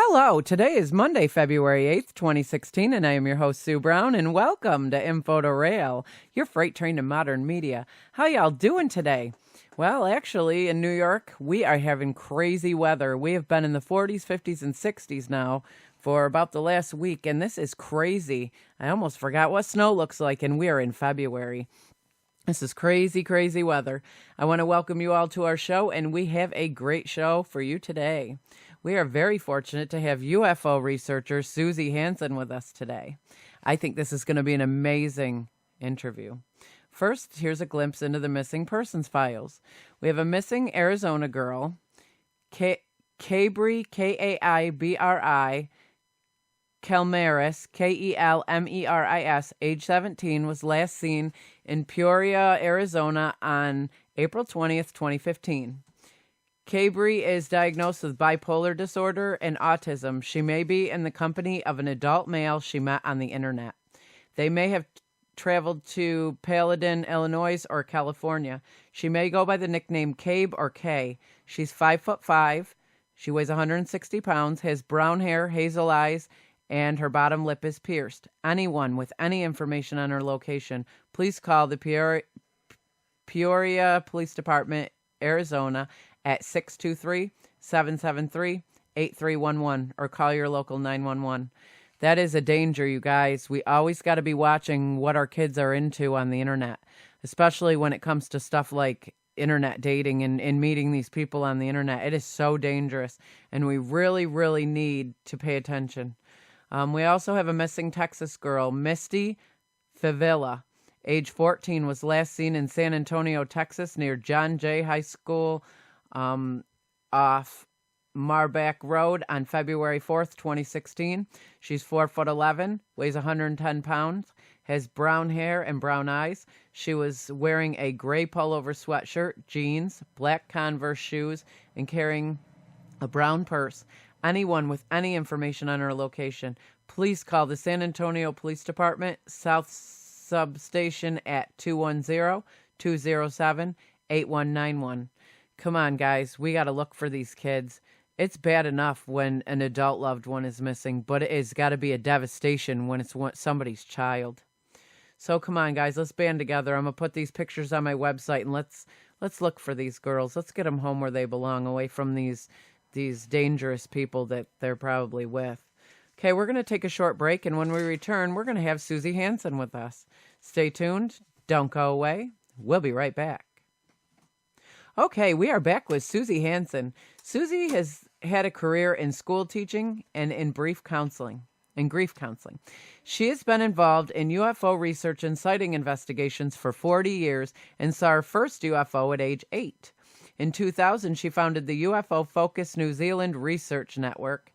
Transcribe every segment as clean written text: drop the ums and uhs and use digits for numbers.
Hello, today is Monday, February 8th, 2016, and I am your host, Sue Brown, and welcome to info2rail, your freight train to modern media. How y'all doing today? Well, actually, in New York, we are having crazy weather. We have been in the 40s, 50s, and 60s now for about the last week, and this is crazy. I almost forgot what snow looks like, and we are in February. This is crazy, crazy weather. I want to welcome you all to our show, and we have a great show for you today. We are very fortunate to have UFO researcher Suzy Hansen with us today. I think this is going to be an amazing interview. First, here's a glimpse into the missing persons files. We have a missing Arizona girl, Kaibri, Kaibri, Kelmeris, Kelmeris, age 17, was last seen in Peoria, Arizona on April 20th, 2015. Kaibri is diagnosed with bipolar disorder and autism. She may be in the company of an adult male she met on the internet. They may have traveled to Paladin, Illinois, or California. She may go by the nickname Cabe or Kay. She's 5'5". She weighs 160 pounds, has brown hair, hazel eyes, and her bottom lip is pierced. Anyone with any information on her location, please call the Peoria Police Department, Arizona, at 623-773-8311 or call your local 911. That is a danger, you guys. We always got to be watching what our kids are into on the internet, especially when it comes to stuff like internet dating and meeting these people on the internet. It is so dangerous, and we really, really need to pay attention. We also have a missing Texas girl, Misty Favilla, age 14, was last seen in San Antonio, Texas, near John Jay High School, off Marback Road on February 4th, 2016. She's 4'11", weighs 110 pounds, has brown hair and brown eyes. She was wearing a gray pullover sweatshirt, jeans, black Converse shoes, and carrying a brown purse. Anyone with any information on her location, please call the San Antonio Police Department South Substation at 210-207-8191. Come on, guys. We got to look for these kids. It's bad enough when an adult loved one is missing, but it has got to be a devastation when it's somebody's child. So come on, guys. Let's band together. I'm going to put these pictures on my website, and let's look for these girls. Let's get them home where they belong, away from these dangerous people that they're probably with. Okay, we're going to take a short break, and when we return, we're going to have Suzy Hansen with us. Stay tuned. Don't go away. We'll be right back. Okay, we are back with Suzy Hansen. Suzy has had a career in school teaching and in grief counseling. She has been involved in UFO research and sighting investigations for 40 years and saw her first UFO at age 8. In 2000, she founded the UFOCUS New Zealand Research Network,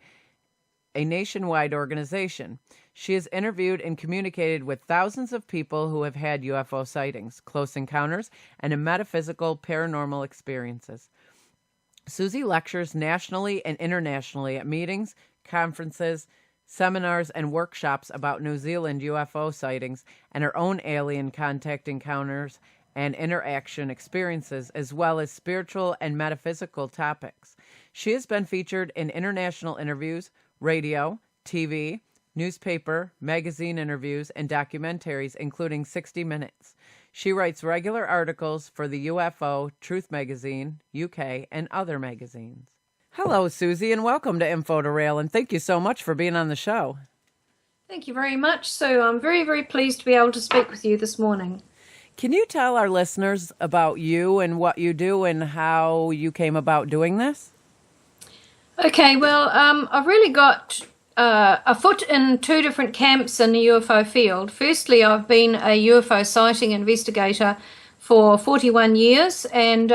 a nationwide organization. She has interviewed and communicated with thousands of people who have had UFO sightings, close encounters, and metaphysical paranormal experiences. Suzy lectures nationally and internationally at meetings, conferences, seminars, and workshops about New Zealand UFO sightings and her own alien contact encounters and interaction experiences, as well as spiritual and metaphysical topics. She has been featured in international interviews, radio, TV, newspaper, magazine interviews, and documentaries, including 60 Minutes. She writes regular articles for the UFO Truth Magazine, UK, and other magazines. Hello, Suzy, and welcome to info2rail, and thank you so much for being on the show. Thank you very much. So I'm very, very pleased to be able to speak with you this morning. Can you tell our listeners about you and what you do and how you came about doing this? Okay, well, I've really got a foot in two different camps in the UFO field. Firstly, I've been a UFO sighting investigator for 41 years, and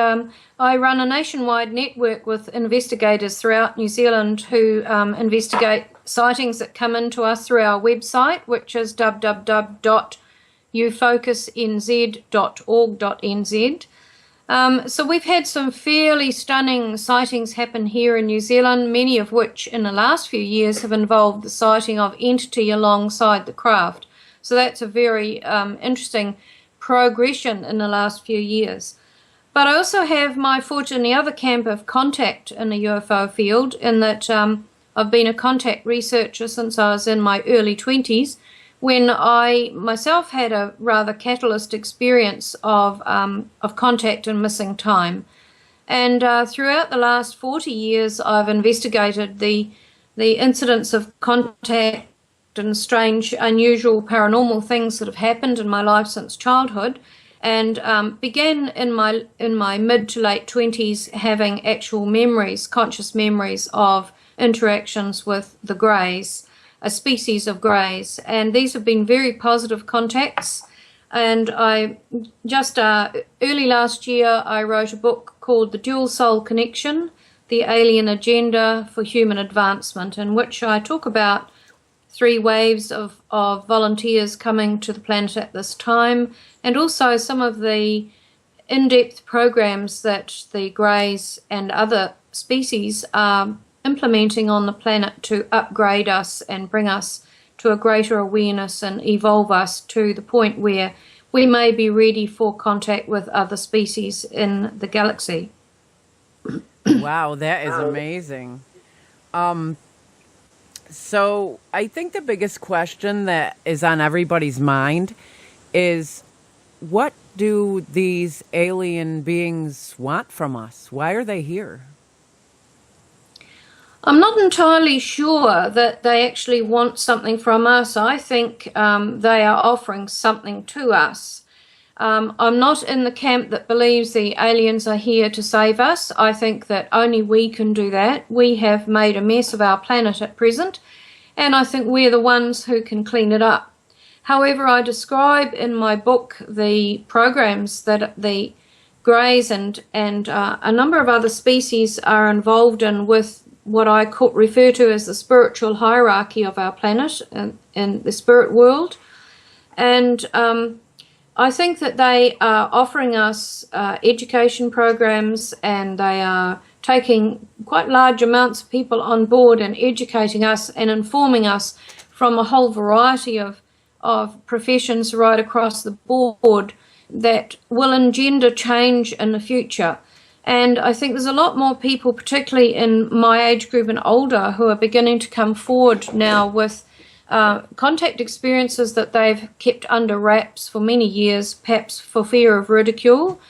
I run a nationwide network with investigators throughout New Zealand who investigate sightings that come into us through our website, which is www.ufocuснz.org.nz. So we've had some fairly stunning sightings happen here in New Zealand, many of which in the last few years have involved the sighting of entity alongside the craft. So that's a very interesting progression in the last few years. But I also have my foot in the other camp of contact in the UFO field, in that I've been a contact researcher since I was in my early 20s, when I myself had a rather catalyst experience of contact and missing time. And throughout the last 40 years, I've investigated the incidents of contact and strange, unusual, paranormal things that have happened in my life since childhood, and began in my mid to late 20s having actual memories, conscious memories of interactions with the greys, a species of greys, and these have been very positive contacts. And I just early last year I wrote a book called The Dual Soul Connection, The Alien Agenda for Human Advancement, in which I talk about 3 waves of volunteers coming to the planet at this time, and also some of the in-depth programs that the greys and other species are implementing on the planet to upgrade us and bring us to a greater awareness and evolve us to the point where we may be ready for contact with other species in the galaxy. Wow, that is amazing. So I think the biggest question that is on everybody's mind is, what do these alien beings want from us? Why are they here? I'm not entirely sure that they actually want something from us. I think they are offering something to us. I'm not in the camp that believes the aliens are here to save us. I think that only we can do that. We have made a mess of our planet at present, and I think we're the ones who can clean it up. However, I describe in my book the programs that the greys and a number of other species are involved in with what I refer to as the spiritual hierarchy of our planet and the spirit world. And I think that they are offering us education programs, and they are taking quite large amounts of people on board and educating us and informing us from a whole variety of professions right across the board that will engender change in the future. And I think there's a lot more people, particularly in my age group and older, who are beginning to come forward now with contact experiences that they've kept under wraps for many years, perhaps for fear of ridicule,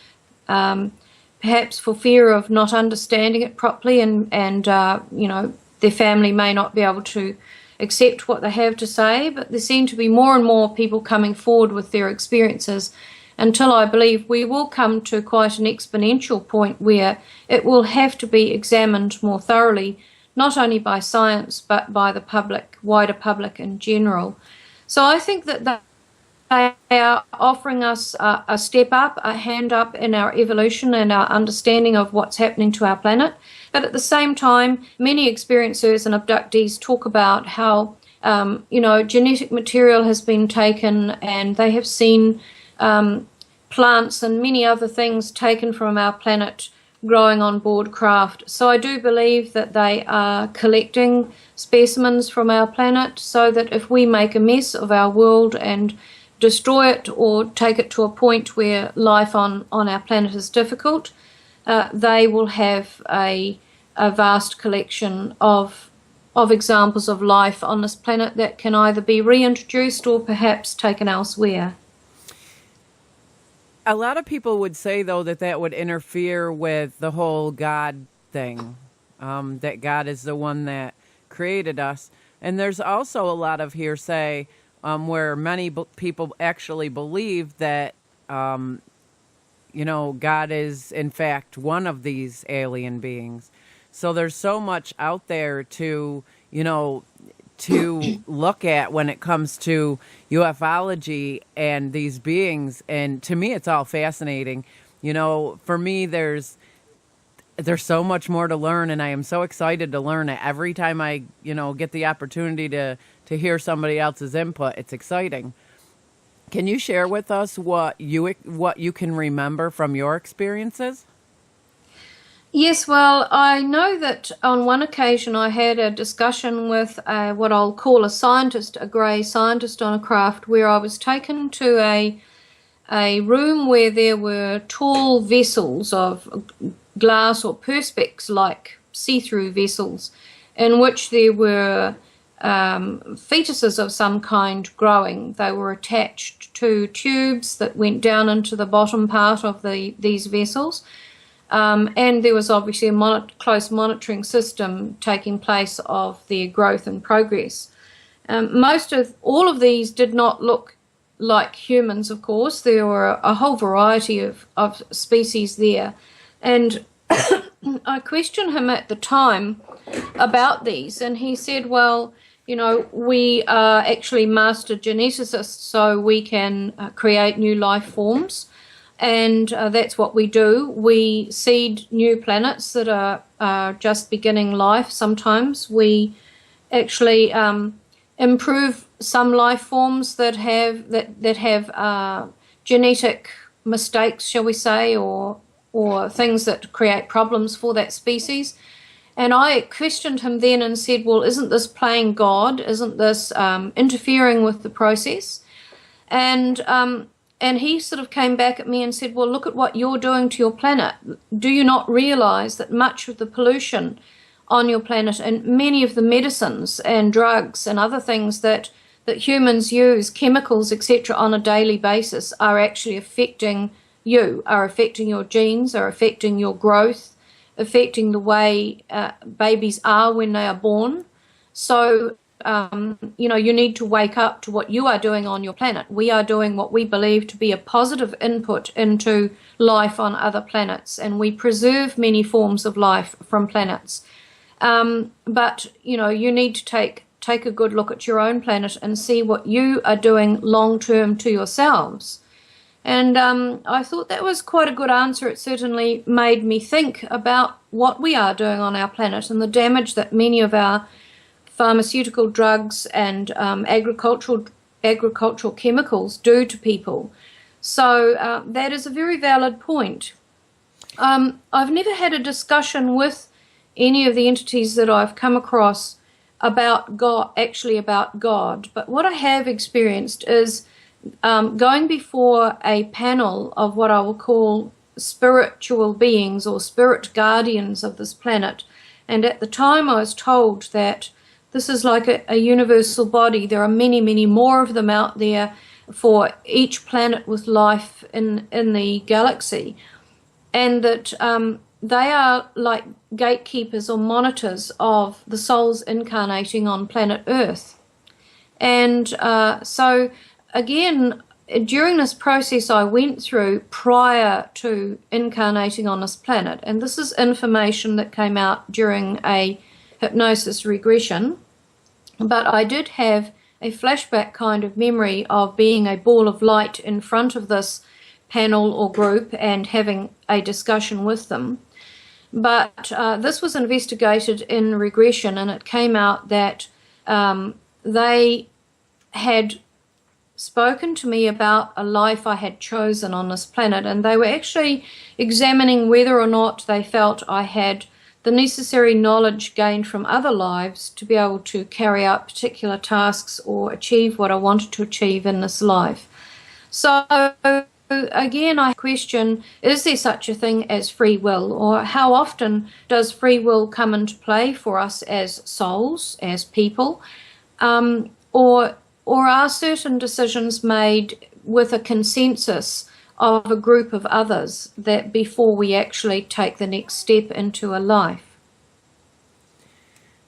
perhaps for fear of not understanding it properly, and their family may not be able to accept what they have to say. But there seem to be more and more people coming forward with their experiences, until I believe we will come to quite an exponential point where it will have to be examined more thoroughly, not only by science but by the public, wider public in general. So I think that they are offering us a step up, a hand up in our evolution and our understanding of what's happening to our planet. But at the same time, many experiencers and abductees talk about how genetic material has been taken, and they have seen plants and many other things taken from our planet growing on board craft. So I do believe that they are collecting specimens from our planet, so that if we make a mess of our world and destroy it or take it to a point where life on our planet is difficult, they will have a vast collection of examples of life on this planet that can either be reintroduced or perhaps taken elsewhere. A lot of people would say, though, that would interfere with the whole God thing, that God is the one that created us. And there's also a lot of hearsay where many people actually believe that, God is, in fact, one of these alien beings. So there's so much out there to look at when it comes to ufology and these beings, and to me it's all fascinating. For me there's so much more to learn, and I am so excited to learn it every time I get the opportunity to hear somebody else's input. It's exciting. Can you share with us what you can remember from your experiences? Yes, well, I know that on one occasion I had a discussion with what I'll call a scientist, a grey scientist on a craft, where I was taken to a room where there were tall vessels of glass or perspex-like see-through vessels, in which there were fetuses of some kind growing. They were attached to tubes that went down into the bottom part of these vessels. And there was obviously a close monitoring system taking place of their growth and progress. All of these did not look like humans, of course. There were a whole variety of species there. And I questioned him at the time about these, and he said, well, we are actually master geneticists, so we can create new life forms. And that's what we do. We seed new planets that are just beginning life. Sometimes we actually improve some life forms that have genetic mistakes, shall we say, or things that create problems for that species. And I questioned him then and said, well, isn't this playing God? Isn't this interfering with the process? And he sort of came back at me and said, well, look at what you're doing to your planet. Do you not realize that much of the pollution on your planet and many of the medicines and drugs and other things that humans use, chemicals, etc., on a daily basis, are actually affecting you, are affecting your genes, are affecting your growth, affecting the way babies are when they are born? So you need to wake up to what you are doing on your planet. We are doing what we believe to be a positive input into life on other planets, and we preserve many forms of life from planets. But you need to take a good look at your own planet and see what you are doing long term to yourselves. And I thought that was quite a good answer. It certainly made me think about what we are doing on our planet and the damage that many of our pharmaceutical drugs and agricultural chemicals do to people. So that is a very valid point. I've never had a discussion with any of the entities that I've come across about God, but what I have experienced is going before a panel of what I will call spiritual beings or spirit guardians of this planet. And at the time I was told that this is like a universal body. There are many, many more of them out there for each planet with life in the galaxy. And that they are like gatekeepers or monitors of the souls incarnating on planet Earth. And so, again, during this process I went through prior to incarnating on this planet, and this is information that came out during a hypnosis regression, but I did have a flashback kind of memory of being a ball of light in front of this panel or group and having a discussion with them. But this was investigated in regression, and it came out that they had spoken to me about a life I had chosen on this planet, and they were actually examining whether or not they felt I had the necessary knowledge gained from other lives to be able to carry out particular tasks or achieve what I wanted to achieve in this life. So again, I question, is there such a thing as free will, or how often does free will come into play for us as souls, as people, or are certain decisions made with a consensus of a group of others that before we actually take the next step into a life?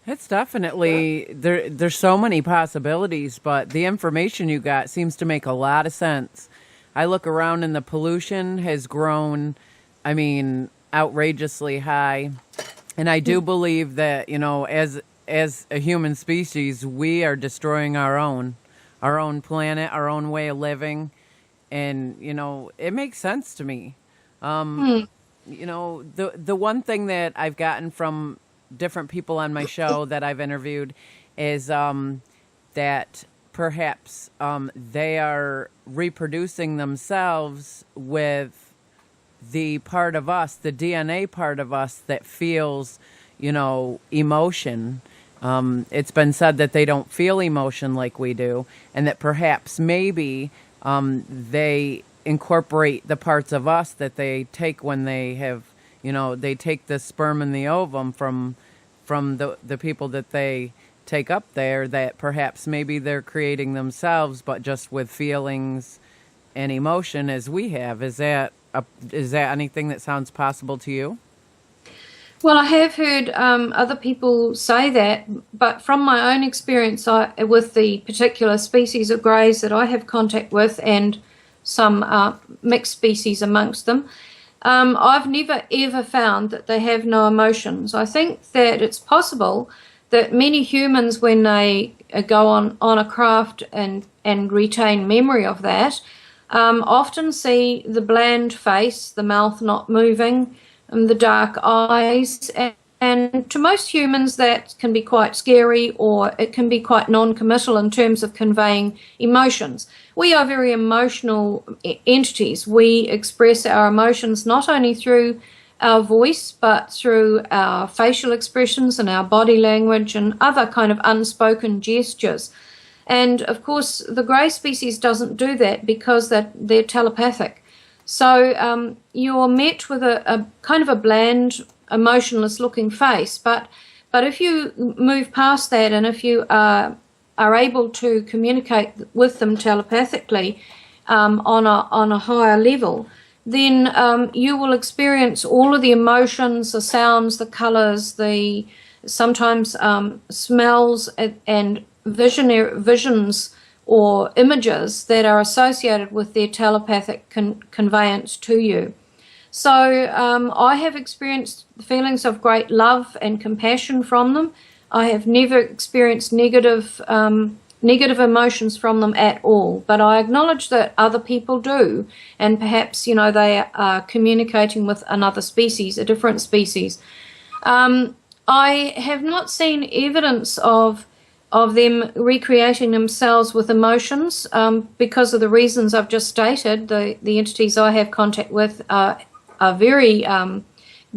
It's definitely, there's so many possibilities, but the information you got seems to make a lot of sense. I look around and the pollution has grown, outrageously high. And I do believe that, as a human species, we are destroying our own planet, our own way of living. And, it makes sense to me. The one thing that I've gotten from different people on my show that I've interviewed is that perhaps they are reproducing themselves with the part of us, the DNA part of us that feels, emotion. It's been said that they don't feel emotion like we do, and that perhaps maybe they incorporate the parts of us that they take when they have, they take the sperm and the ovum from from the people that they take up there, that perhaps maybe they're creating themselves, but just with feelings and emotion as we have. Is that anything that sounds possible to you? Well, I have heard other people say that, but from my own experience with the particular species of greys that I have contact with, and some mixed species amongst them, I've never ever found that they have no emotions. I think that it's possible that many humans, when they go on a craft and retain memory of that, often see the bland face, the mouth not moving, and the dark eyes, and to most humans that can be quite scary, or it can be quite non-committal in terms of conveying emotions. We are very emotional entities. We express our emotions not only through our voice, but through our facial expressions and our body language and other kind of unspoken gestures. And of course, the grey species doesn't do that because they're telepathic. So you're met with a kind of a bland, emotionless looking face. But if you move past that, and if you are able to communicate with them telepathically on a higher level, then you will experience all of the emotions, the sounds, the colours, the sometimes smells and visions or images that are associated with their telepathic conveyance to you. So I have experienced feelings of great love and compassion from them. I have never experienced negative emotions from them at all, but I acknowledge that other people do, and perhaps, you know, they are communicating with another species, a different species. I have not seen evidence of them recreating themselves with emotions because of the reasons I've just stated. The entities I have contact with are very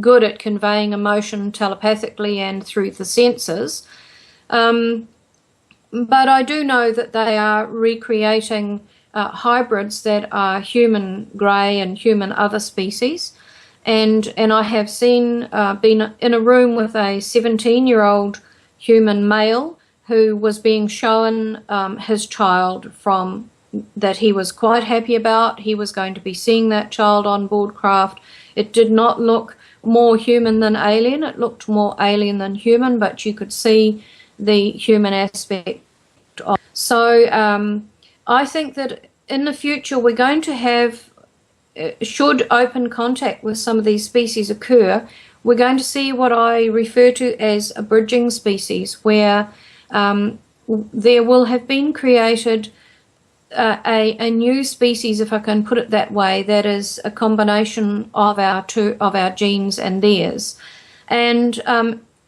good at conveying emotion telepathically and through the senses. But I do know that they are recreating hybrids that are human grey and human other species. And I have been in a room with a 17-year-old human male who was being shown his child that he was quite happy about. He was going to be seeing that child on board craft. It did not look more human than alien. It looked more alien than human, but you could see the human aspect. So I think that in the future we're going to have, should open contact with some of these species occur, we're going to see what I refer to as a bridging species, where there will have been created a new species, if I can put it that way, that is a combination of our genes and theirs. And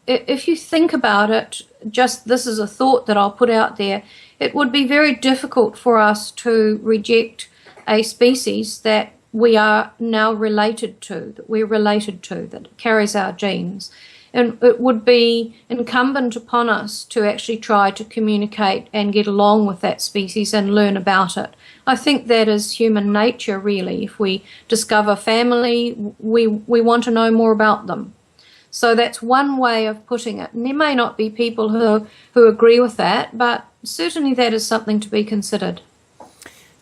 if you think about it, just this is a thought that I'll put out there, it would be very difficult for us to reject a species that we are now related to, that carries our genes. And it would be incumbent upon us to actually try to communicate and get along with that species and learn about it. I think that is human nature, really. If we discover family, we want to know more about them. So that's one way of putting it. And there may not be people who agree with that, but certainly that is something to be considered.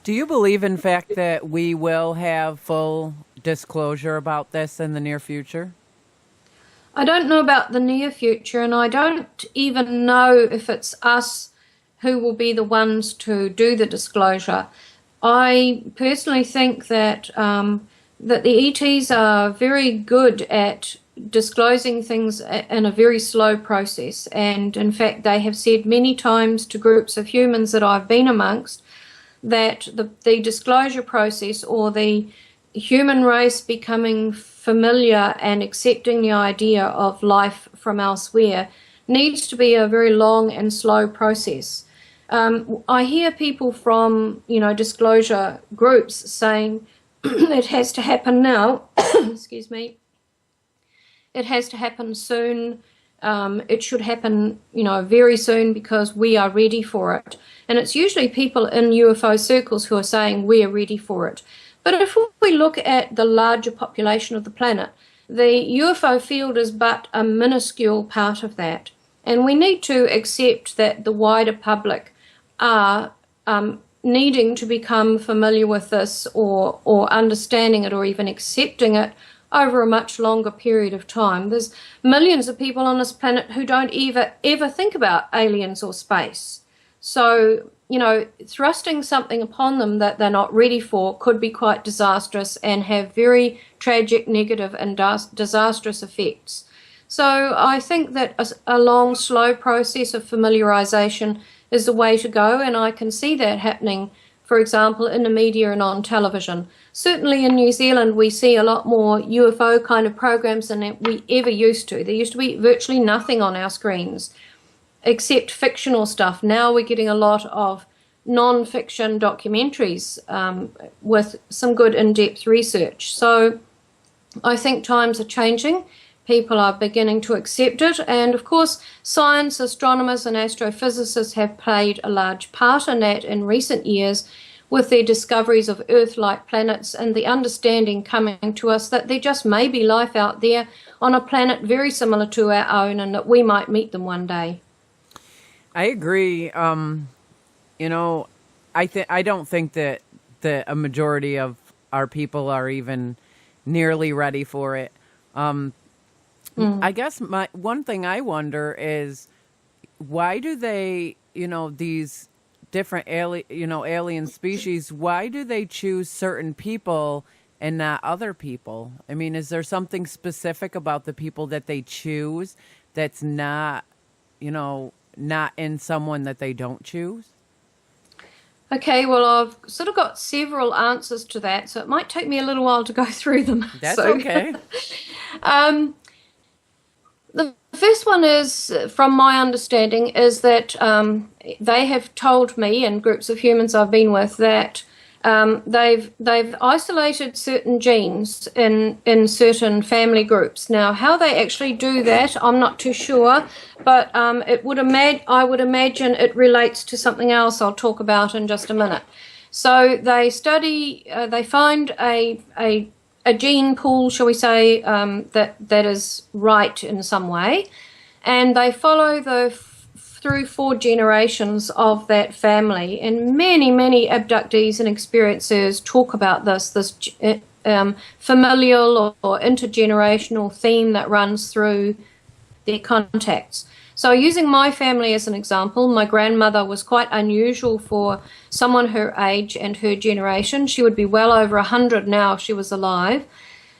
Do you believe, in fact, that we will have full disclosure about this in the near future? I don't know about the near future, and I don't even know if it's us who will be the ones to do the disclosure. I personally think that that the ETs are very good at disclosing things in a very slow process, and in fact they have said many times to groups of humans that I've been amongst that the disclosure process, or the human race becoming familiar and accepting the idea of life from elsewhere, needs to be a very long and slow process. I hear people from, disclosure groups saying it has to happen now. Excuse me. It has to happen soon. It should happen, very soon because we are ready for it. And it's usually people in UFO circles who are saying we are ready for it. But if we look at the larger population of the planet, the UFO field is but a minuscule part of that. And we need to accept that the wider public are needing to become familiar with this or understanding it or even accepting it over a much longer period of time. There's millions of people on this planet who don't ever think about aliens or space. So, you know, thrusting something upon them that they're not ready for could be quite disastrous and have very tragic, negative and disastrous effects. So I think that a long, slow process of familiarization is the way to go, and I can see that happening, for example, in the media and on television. Certainly in New Zealand we see a lot more UFO kind of programs than we ever used to. There used to be virtually nothing on our screens except fictional stuff. Now we're getting a lot of non-fiction documentaries with some good in-depth research. So I think times are changing. People are beginning to accept it, and of course science, astronomers and astrophysicists have played a large part in that in recent years with their discoveries of Earth-like planets and the understanding coming to us that there just may be life out there on a planet very similar to our own and that we might meet them one day. I agree. You know, I don't think that a majority of our people are even nearly ready for it. I guess one thing I wonder is, why do they, you know, these different alien species, why do they choose certain people and not other people? I mean, is there something specific about the people that they choose that's not, you know, not in someone that they don't choose? Okay, well, I've sort of got several answers to that, so it might take me a little while to go through them. That's okay. The first one is, from my understanding, is that they have told me, and groups of humans I've been with, that they've isolated certain genes in certain family groups. Now, how they actually do that, I'm not too sure, but I would imagine it relates to something else I'll talk about in just a minute. So they study, they find a gene pool, shall we say, that is right in some way, and they follow through 4 generations of that family, and many abductees and experiencers talk about this familial or intergenerational theme that runs through their contacts. So using my family as an example, my grandmother was quite unusual for someone her age and her generation. She would be well over 100 now if she was alive.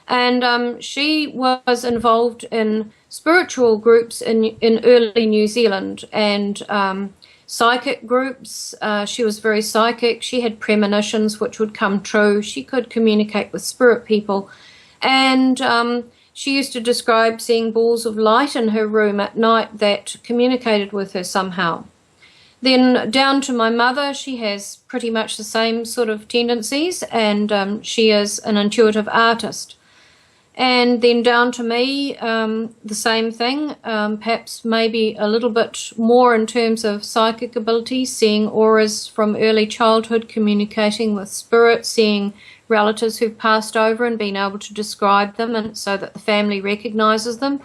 And she was involved in spiritual groups in early New Zealand and psychic groups. She was very psychic. She had premonitions which would come true. She could communicate with spirit people. And she used to describe seeing balls of light in her room at night that communicated with her somehow. Then down to my mother, she has pretty much the same sort of tendencies, and she is an intuitive artist. And then down to me, the same thing, perhaps maybe a little bit more in terms of psychic ability, seeing auras from early childhood, communicating with spirits, seeing relatives who've passed over and being able to describe them and so that the family recognizes them,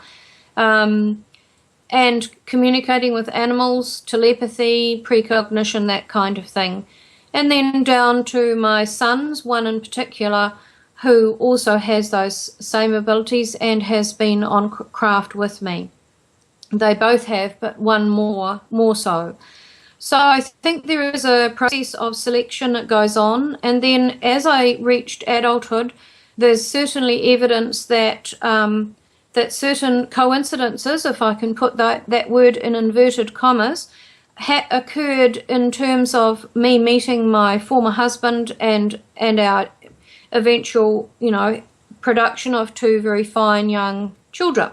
and communicating with animals, telepathy, precognition, that kind of thing. And then down to my sons, one in particular, who also has those same abilities and has been on craft with me. They both have, but one more so. So I think there is a process of selection that goes on, and then as I reached adulthood, there's certainly evidence that that certain coincidences, if I can put that word in inverted commas, occurred in terms of me meeting my former husband and our eventual, production of 2 very fine young children.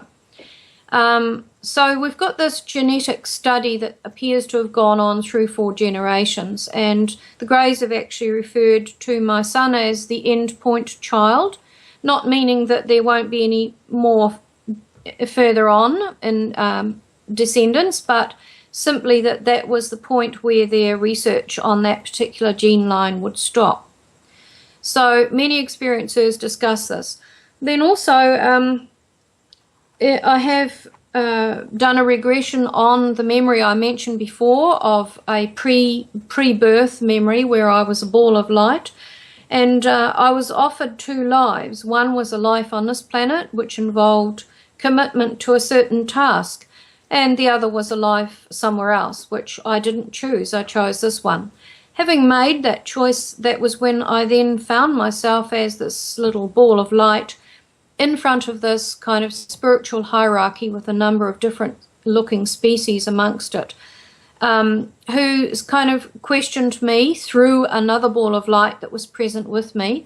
So we've got this genetic study that appears to have gone on through 4 generations, and the Greys have actually referred to my son as the end point child, not meaning that there won't be any more further on in descendants, but simply that was the point where their research on that particular gene line would stop. So many experiencers discuss this. Then also I have done a regression on the memory I mentioned before of a pre-birth memory where I was a ball of light, and I was offered two lives. One was a life on this planet, which involved commitment to a certain task, and the other was a life somewhere else, which I didn't choose. I chose this one. Having made that choice, that was when I then found myself as this little ball of light in front of this kind of spiritual hierarchy with a number of different looking species amongst it, who's kind of questioned me through another ball of light that was present with me,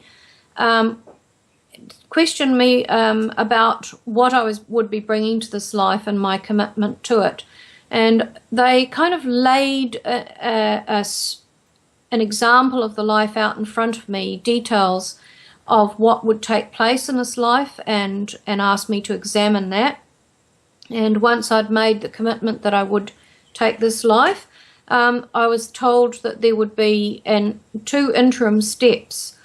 questioned me about what I would be bringing to this life and my commitment to it. And they kind of laid an example of the life out in front of me, details of what would take place in this life, and asked me to examine that. And once I'd made the commitment that I would take this life, I was told that there would be two interim steps,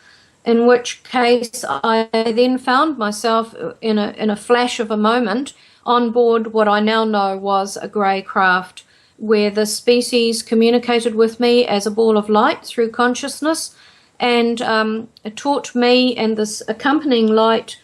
in which case I then found myself in a flash of a moment on board what I now know was a grey craft, where the species communicated with me as a ball of light through consciousness, and it taught me and this accompanying light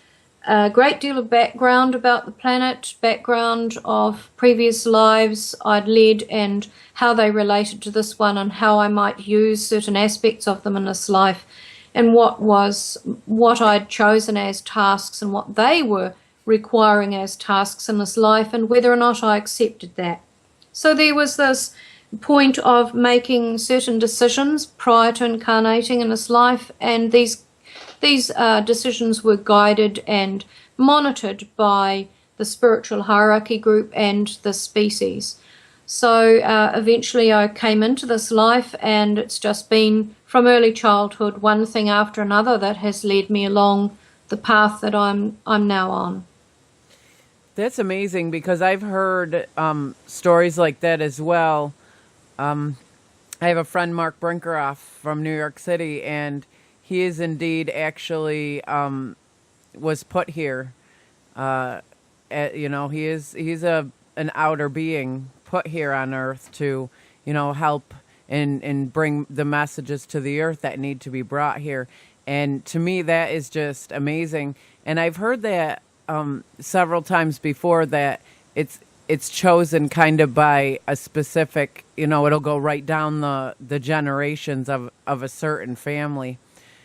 a great deal of background about the planet, background of previous lives I'd led and how they related to this one, and how I might use certain aspects of them in this life, and what I'd chosen as tasks and what they were requiring as tasks in this life, and whether or not I accepted that. So there was this point of making certain decisions prior to incarnating in this life, and these decisions were guided and monitored by the spiritual hierarchy group and the species. So eventually I came into this life, and it's just been from early childhood one thing after another that has led me along the path that I'm now on. That's amazing, because I've heard stories like that as well. I have a friend, Mark Brinkeroff, from New York City, and he is indeed actually was put here. He's an outer being put here on Earth to, help and bring the messages to the Earth that need to be brought here. And to me, that is just amazing. And I've heard that several times before, that it's chosen kind of by a specific, it'll go right down the generations of a certain family,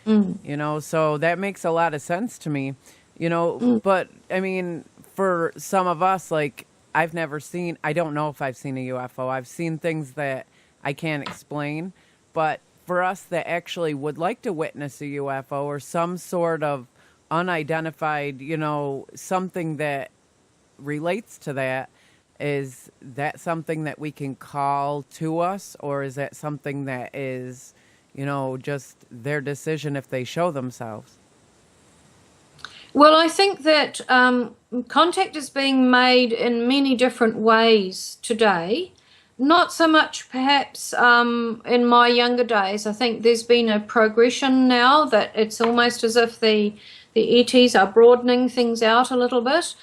so that makes a lot of sense to me, but I mean, for some of us, like, I don't know if I've seen a UFO. I've seen things that I can't explain, but for us that actually would like to witness a UFO or some sort of unidentified, something that relates to that, is that something that we can call to us, or is that something that is, just their decision if they show themselves? Well, I think that contact is being made in many different ways today. Not so much perhaps in my younger days. I think there's been a progression now that it's almost as if the ETs are broadening things out a little bit.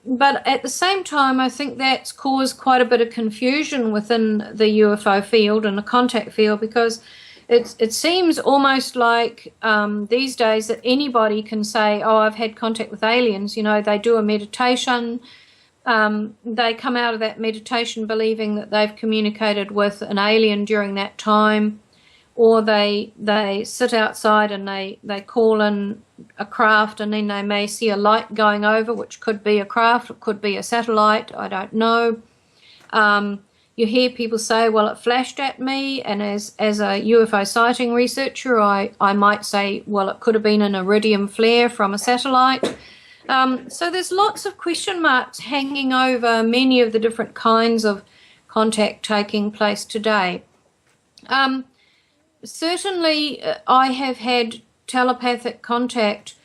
But at the same time, I think that's caused quite a bit of confusion within the UFO field and the contact field, because it seems almost like these days that anybody can say, oh, I've had contact with aliens. They do a meditation. They come out of that meditation believing that they've communicated with an alien during that time, or they sit outside and they call in a craft, and then they may see a light going over, which could be a craft, it could be a satellite, I don't know. You hear people say, well, it flashed at me, and as a UFO sighting researcher, I might say, well, it could have been an iridium flare from a satellite. So there's lots of question marks hanging over many of the different kinds of contact taking place today. Certainly, I have had telepathic contact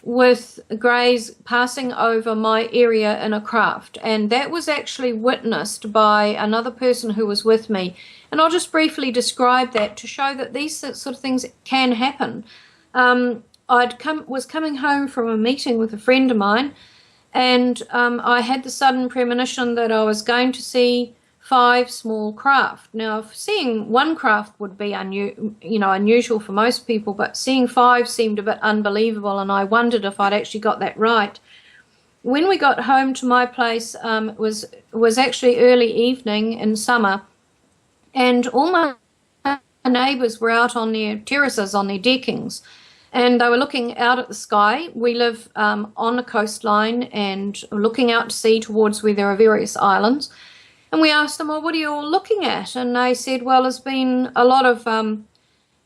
with greys passing over my area in a craft, and that was actually witnessed by another person who was with me. And I'll just briefly describe that to show that these sort of things can happen. Was coming home from a meeting with a friend of mine, And I had the sudden premonition that I was going to see 5 small craft. Now, seeing one craft would be unusual for most people, but seeing 5 seemed a bit unbelievable, and I wondered if I'd actually got that right. When we got home to my place, it was actually early evening in summer, and all my neighbours were out on their terraces, on their deckings, and they were looking out at the sky. We live on the coastline and looking out to sea towards where there are various islands. And we asked them, well, what are you all looking at? And they said, well, there's been a lot of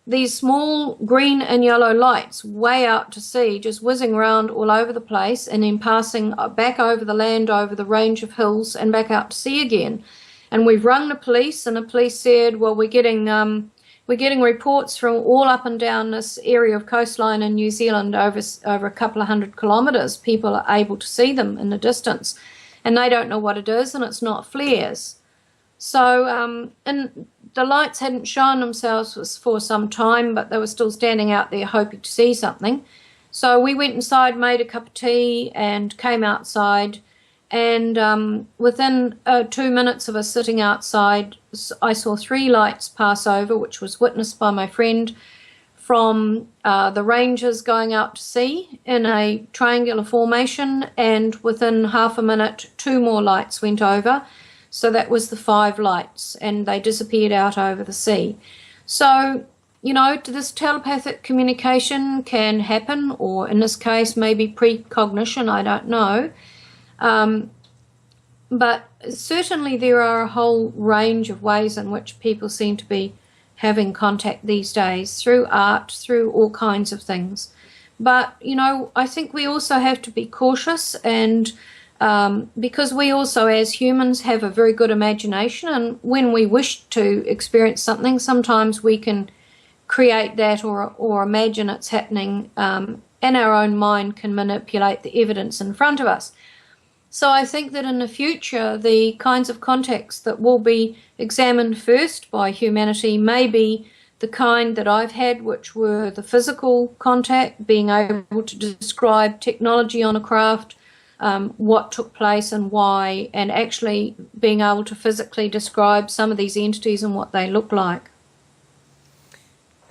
these small green and yellow lights way out to sea, just whizzing around all over the place and then passing back over the land, over the range of hills and back out to sea again. And we've rung the police, and the police said, well, we're getting reports from all up and down this area of coastline in New Zealand over a couple of 100 kilometres. People are able to see them in the distance, and they don't know what it is, and it's not flares. So, and the lights hadn't shown themselves for some time, but they were still standing out there hoping to see something. So we went inside, made a cup of tea, and came outside. And within 2 minutes of us sitting outside, I saw 3 lights pass over, which was witnessed by my friend, from the rangers going out to sea in a triangular formation, and within half a minute 2 more lights went over. So that was the 5 lights, and they disappeared out over the sea. So, this telepathic communication can happen, or in this case maybe precognition, I don't know. But certainly there are a whole range of ways in which people seem to be having contact these days, through art, through all kinds of things. But, I think we also have to be cautious, and because we also as humans have a very good imagination, and when we wish to experience something, sometimes we can create that or imagine it's happening, and our own mind can manipulate the evidence in front of us. So I think that in the future, the kinds of contacts that will be examined first by humanity may be the kind that I've had, which were the physical contact, being able to describe technology on a craft, what took place and why, and actually being able to physically describe some of these entities and what they look like.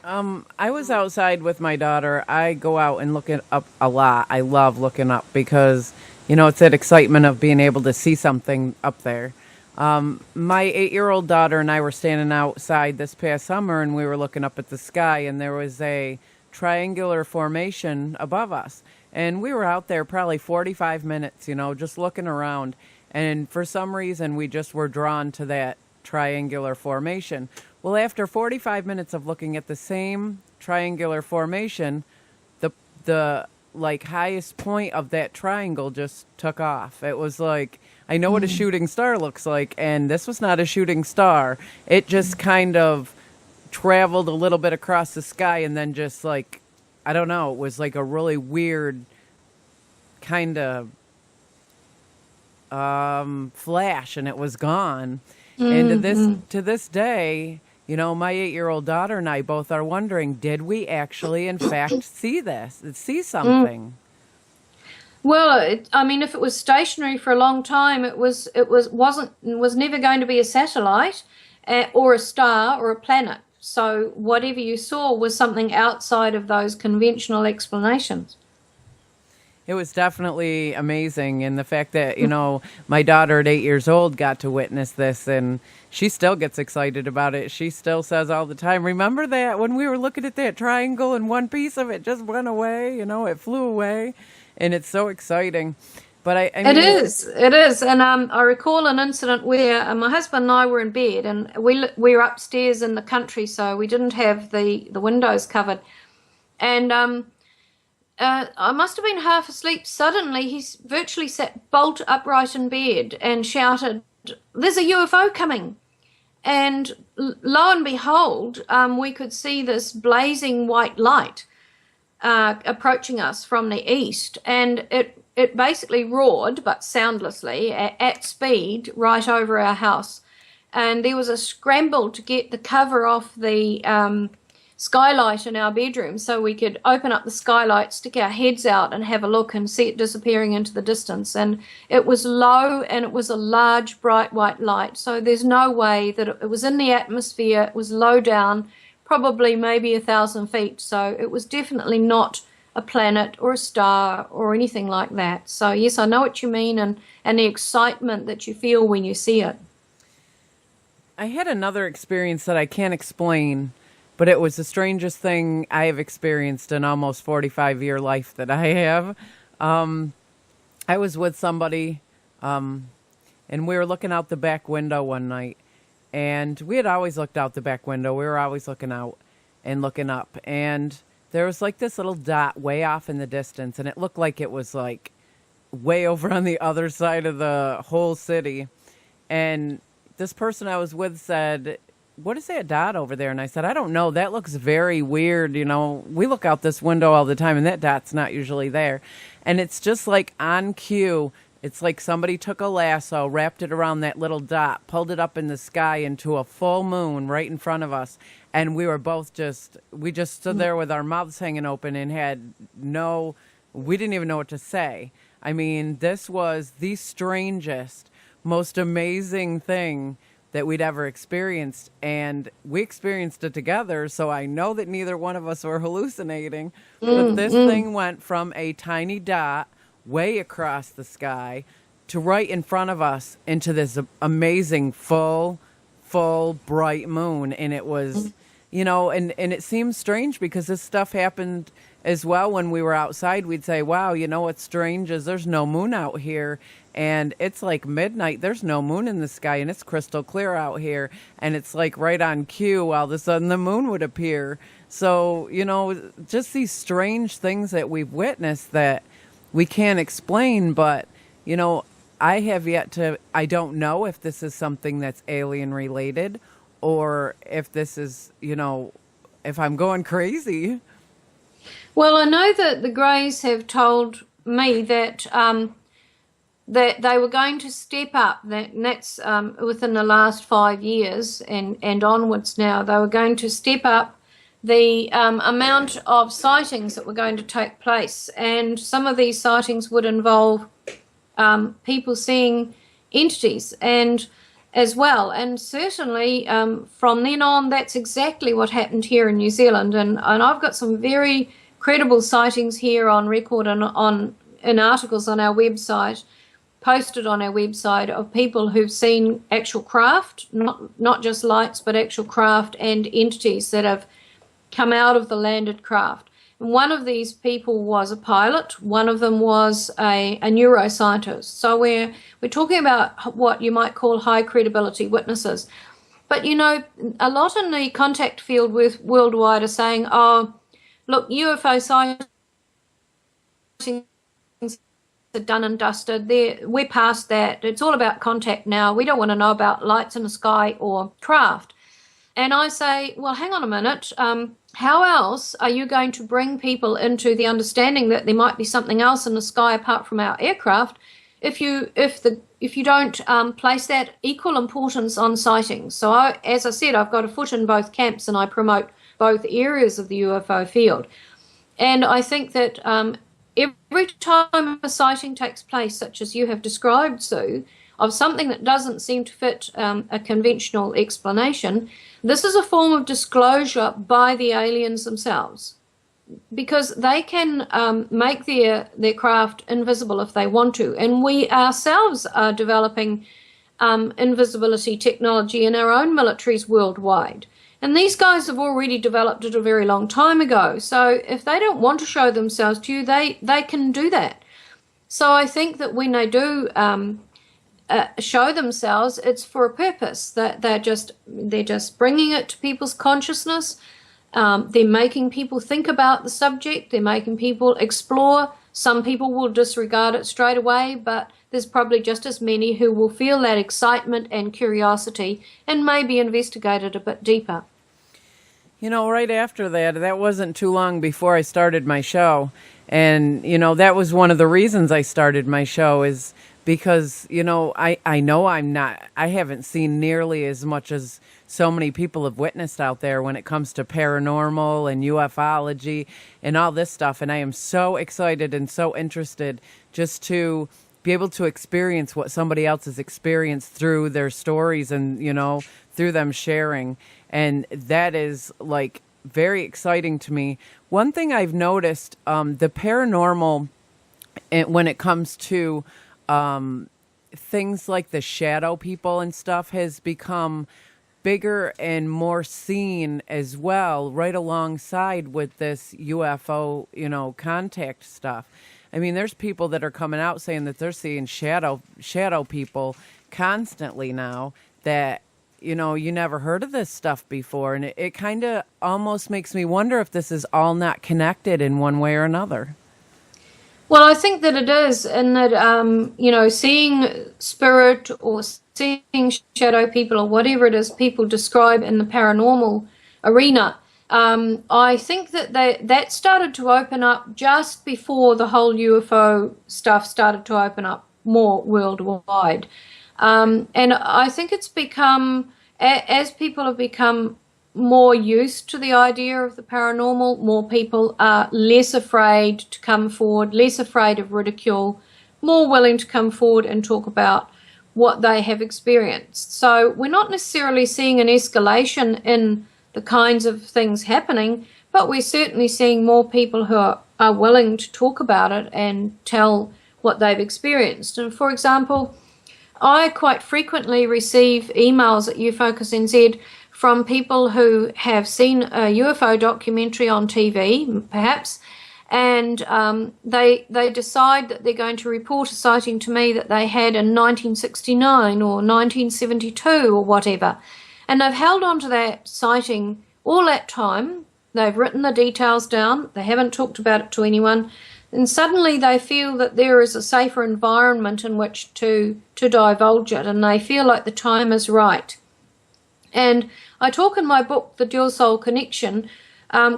I was outside with my daughter. I go out and look it up a lot. I love looking up because it's that excitement of being able to see something up there. My 8-year-old daughter and I were standing outside this past summer, and we were looking up at the sky, and there was a triangular formation above us. And we were out there probably 45 minutes, just looking around. And for some reason, we just were drawn to that triangular formation. Well, after 45 minutes of looking at the same triangular formation, the highest point of that triangle just took off. It was like, I know what a shooting star looks like, and this was not a shooting star. It just kind of traveled a little bit across the sky, and then just I don't know, it was like a really weird kind of flash, and it was gone. And to this day, my 8-year-old daughter and I both are wondering, did we actually, in fact, see something? Well, if it was stationary for a long time, it was never going to be a satellite or a star or a planet. So whatever you saw was something outside of those conventional explanations. It was definitely amazing, and the fact that, my daughter at 8 years old got to witness this, and she still gets excited about it. She still says all the time, remember that when we were looking at that triangle and one piece of it just went away, it flew away, and it's so exciting. But I mean, it is, and I recall an incident where my husband and I were in bed, and we were upstairs in the country, so we didn't have the windows covered, and I must have been half asleep. Suddenly, he virtually sat bolt upright in bed and shouted, "There's a UFO coming!" And lo and behold, we could see this blazing white light approaching us from the east, and it basically roared, but soundlessly, at speed, right over our house. And there was a scramble to get the cover off the skylight in our bedroom so we could open up the skylight, stick our heads out and have a look and see it disappearing into the distance. And it was low and it was a large bright white light, so there's no way that it was in the atmosphere. It was low down, probably maybe 1,000 feet, so it was definitely not a planet or a star or anything like that. So yes, I know what you mean, and the excitement that you feel when you see it. I had another experience that I can't explain, but it was the strangest thing I have experienced in almost 45-year life that I have. I was with somebody, and we were looking out the back window one night, and we had always looked out the back window. We were always looking out and looking up, and there was like this little dot way off in the distance, and it looked like it was like way over on the other side of the whole city. And this person I was with said, "What is that dot over there?" And I said, "I don't know. That looks very weird. You know, we look out this window all the time and that dot's not usually there." And it's just like on cue. It's like somebody took a lasso, wrapped it around that little dot, pulled it up in the sky into a full moon right in front of us. And we were both we just stood there with our mouths hanging open and we didn't even know what to say. I mean, this was the strangest, most amazing thing that we'd ever experienced, and we experienced it together, so I know that neither one of us were hallucinating. But this thing went from a tiny dot way across the sky to right in front of us into this amazing full bright moon. And it was, and it seems strange because this stuff happened as well when we were outside. We'd say, wow, what's strange is there's no moon out here. And it's like midnight, there's no moon in the sky, and it's crystal clear out here. And it's like right on cue, all of a sudden the moon would appear. So, just these strange things that we've witnessed that we can't explain. But, I have yet to, I don't know if this is something that's alien related or if this is, if I'm going crazy. Well, I know that the Greys have told me that that they were going to step up, and that's within the last 5 years and onwards now, they were going to step up the amount of sightings that were going to take place. And some of these sightings would involve people seeing entities and as well. And certainly from then on, that's exactly what happened here in New Zealand. And I've got some very credible sightings here on record and in articles on our website, posted on our website, of people who've seen actual craft, not just lights, but actual craft and entities that have come out of the landed craft. And one of these people was a pilot. One of them was a neuroscientist. So we're talking about what you might call high credibility witnesses. But a lot in the contact field with worldwide are saying, oh, look, UFO sightings are done and dusted. We're past that. It's all about contact now. We don't want to know about lights in the sky or craft. And I say, well, hang on a minute. How else are you going to bring people into the understanding that there might be something else in the sky apart from our aircraft if you don't place that equal importance on sightings? So as I said, I've got a foot in both camps, and I promote both areas of the UFO field. And I think that every time a sighting takes place, such as you have described, Sue, of something that doesn't seem to fit a conventional explanation, this is a form of disclosure by the aliens themselves, because they can make their craft invisible if they want to. And we ourselves are developing invisibility technology in our own militaries worldwide. And these guys have already developed it a very long time ago. So if they don't want to show themselves to you, they can do that. So I think that when they do show themselves, it's for a purpose. That they're just bringing it to people's consciousness. They're making people think about the subject. They're making people explore. Some people will disregard it straight away, but there's probably just as many who will feel that excitement and curiosity and maybe investigate it a bit deeper. Right after that wasn't too long before I started my show. And, that was one of the reasons I started my show, is because, I know I haven't seen nearly as much as so many people have witnessed out there when it comes to paranormal and ufology and all this stuff. And I am so excited and so interested just to be able to experience what somebody else has experienced through their stories and, through them sharing. And that is like very exciting to me. One thing I've noticed, the paranormal, when it comes to things like the shadow people and stuff, has become bigger and more seen as well, right alongside with this UFO, contact stuff. I mean, there's people that are coming out saying that they're seeing shadow people constantly now that, you never heard of this stuff before. And it kind of almost makes me wonder if this is all not connected in one way or another. Well, I think that it is, and that, seeing spirit or seeing shadow people or whatever it is people describe in the paranormal arena, I think that started to open up just before the whole UFO stuff started to open up more worldwide. And I think it's become, as people have become more used to the idea of the paranormal, more people are less afraid to come forward, less afraid of ridicule, more willing to come forward and talk about what they have experienced. So we're not necessarily seeing an escalation in the kinds of things happening, but we're certainly seeing more people who are willing to talk about it and tell what they've experienced. And for example, I quite frequently receive emails at UFOCUS NZ from people who have seen a UFO documentary on TV, perhaps, and they decide that they're going to report a sighting to me that they had in 1969 or 1972 or whatever. And they've held on to that sighting all that time. They've written the details down. They haven't talked about it to anyone. And suddenly they feel that there is a safer environment in which to divulge it, and they feel like the time is right. And I talk in my book, The Dual Soul Connection,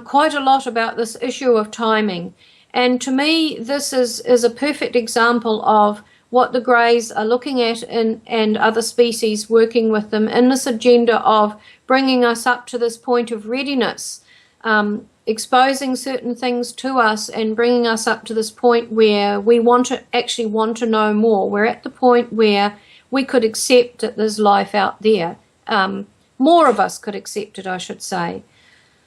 quite a lot about this issue of timing. And to me, this is a perfect example of what the Greys are looking at and other species working with them in this agenda of bringing us up to this point of readiness, exposing certain things to us and bringing us up to this point where we actually want to know more. We're at the point where we could accept that there's life out there. More of us could accept it, I should say.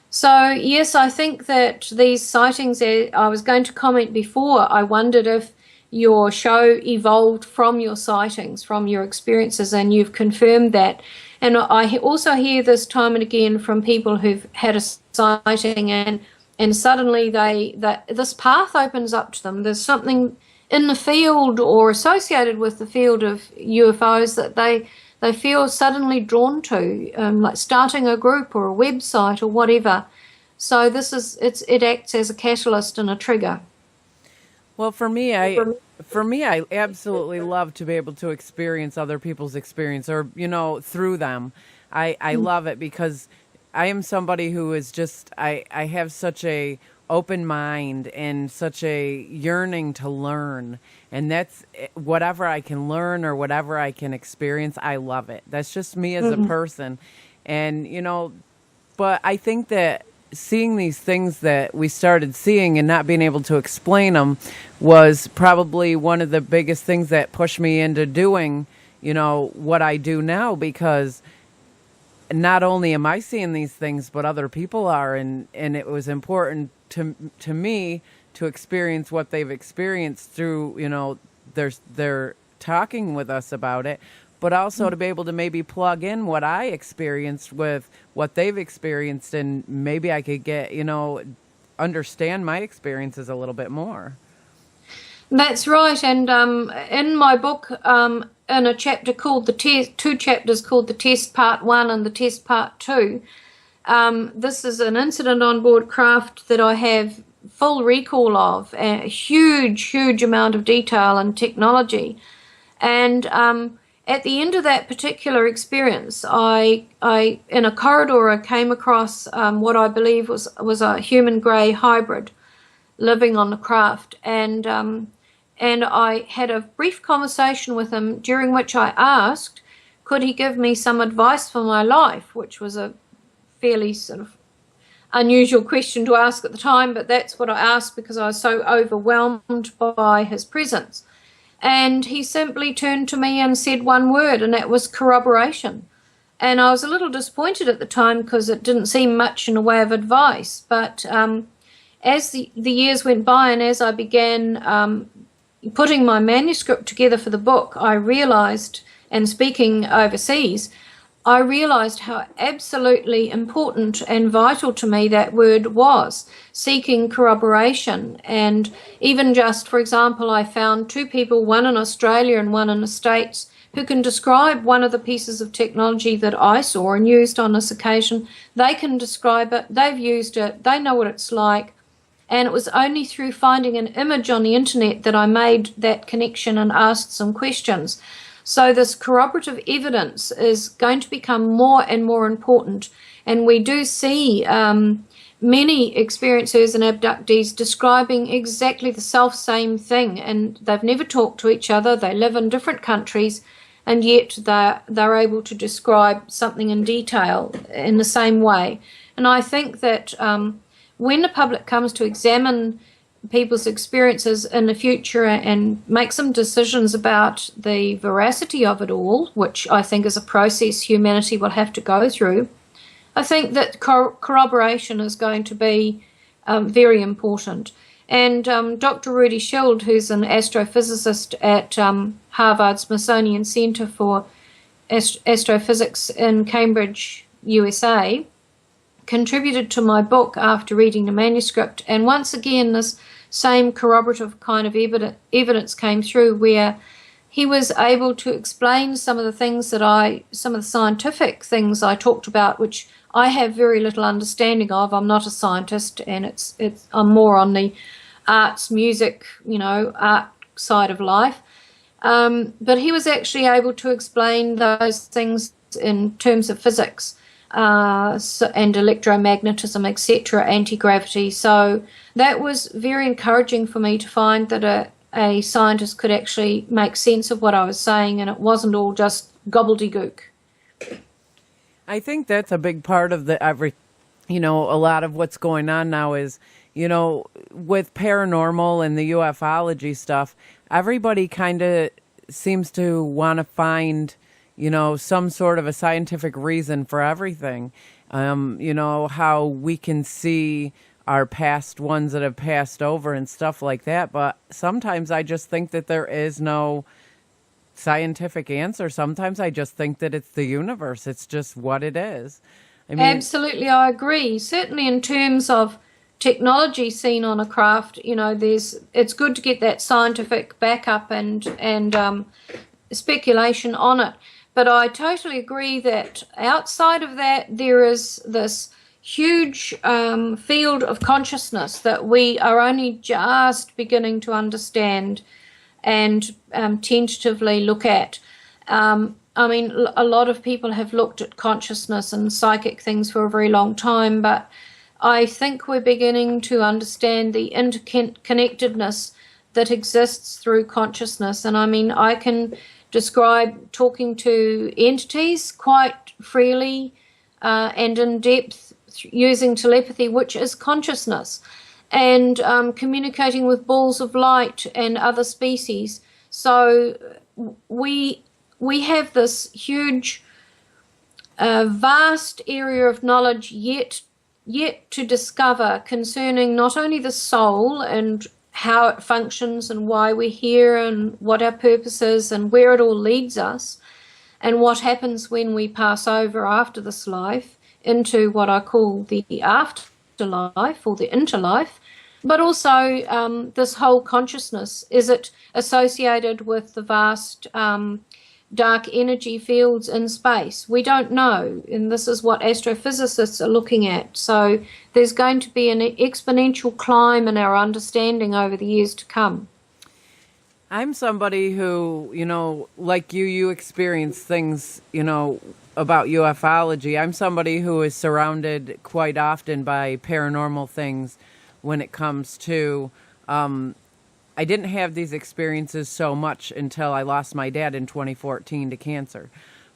So, yes, I think that these sightings, I was going to comment before, I wondered if your show evolved from your sightings, from your experiences, and you've confirmed that. And I also hear this time and again from people who've had a sighting and suddenly this path opens up to them. There's something in the field or associated with the field of UFOs that they feel suddenly drawn to, like starting a group or a website or whatever. So it acts as a catalyst and a trigger. Well, for me, I absolutely love to be able to experience other people's experience, or through them. I love it because I am somebody who is just I have such a open mind and such a yearning to learn, and that's whatever I can learn or whatever I can experience, I love it. That's just me as a person. And but I think that seeing these things that we started seeing and not being able to explain them was probably one of the biggest things that pushed me into doing what I do now, because not only am I seeing these things, but other people are, and it was important to me to experience what they've experienced through, they're talking with us about it, but also to be able to maybe plug in what I experienced with what they've experienced, and maybe I could get, understand my experiences a little bit more. That's right. And in my book, in a chapter called two chapters called The Test Part 1 and The Test Part 2, this is an incident on board craft that I have full recall of, a huge amount of detail and technology. And at the end of that particular experience, I in a corridor, I came across what I believe was a human grey hybrid living on the craft, and And I had a brief conversation with him during which I asked, could he give me some advice for my life, which was a fairly sort of unusual question to ask at the time, but that's what I asked because I was so overwhelmed by his presence. And he simply turned to me and said one word, and that was corroboration. And I was a little disappointed at the time because it didn't seem much in a way of advice. But as the years went by and as I began putting my manuscript together for the book, I realized, and speaking overseas, I realized how absolutely important and vital to me that word was, seeking corroboration. And even just, for example, I found two people, one in Australia and one in the States, who can describe one of the pieces of technology that I saw and used on this occasion. They can describe it, they've used it, they know what it's like. And it was only through finding an image on the internet that I made that connection and asked some questions. So this corroborative evidence is going to become more and more important. And we do see many experiencers and abductees describing exactly the self-same thing. And they've never talked to each other. They live in different countries. And yet they're able to describe something in detail in the same way. And I think that when the public comes to examine people's experiences in the future and make some decisions about the veracity of it all, which I think is a process humanity will have to go through, I think that corroboration is going to be very important. And Dr. Rudy Schild, who's an astrophysicist at Harvard's Smithsonian Center for Astrophysics in Cambridge, USA, contributed to my book after reading the manuscript. And once again, this same corroborative kind of evidence came through, where he was able to explain some of the things that some of the scientific things I talked about, which I have very little understanding of. I'm not a scientist, and I'm more on the arts, music, art side of life. But he was actually able to explain those things in terms of physics and electromagnetism, etc., anti-gravity. So that was very encouraging for me to find that a scientist could actually make sense of what I was saying, and it wasn't all just gobbledygook. I think that's a big part of a lot of what's going on now is, with paranormal and the ufology stuff, everybody kind of seems to want to find some sort of a scientific reason for everything. How we can see our past ones that have passed over and stuff like that. But sometimes I just think that there is no scientific answer. Sometimes I just think that it's the universe. It's just what it is. Absolutely, I agree. Certainly in terms of technology seen on a craft, it's good to get that scientific backup and speculation on it. But I totally agree that outside of that, there is this huge field of consciousness that we are only just beginning to understand and tentatively look at. A lot of people have looked at consciousness and psychic things for a very long time, but I think we're beginning to understand the interconnectedness that exists through consciousness. And I can describe talking to entities quite freely and in depth using telepathy, which is consciousness, and communicating with balls of light and other species. So we have this huge, vast area of knowledge yet to discover concerning not only the soul and how it functions and why we're here and what our purpose is and where it all leads us and what happens when we pass over after this life into what I call the afterlife or the interlife, but also this whole consciousness. Is it associated with the vast dark energy fields in space? We don't know, and this is what astrophysicists are looking at. So there's going to be an exponential climb in our understanding over the years to come. I'm somebody who, like you experience things, about ufology. I'm somebody who is surrounded quite often by paranormal things when it comes to, I I didn't have these experiences so much until I lost my dad in 2014 to cancer.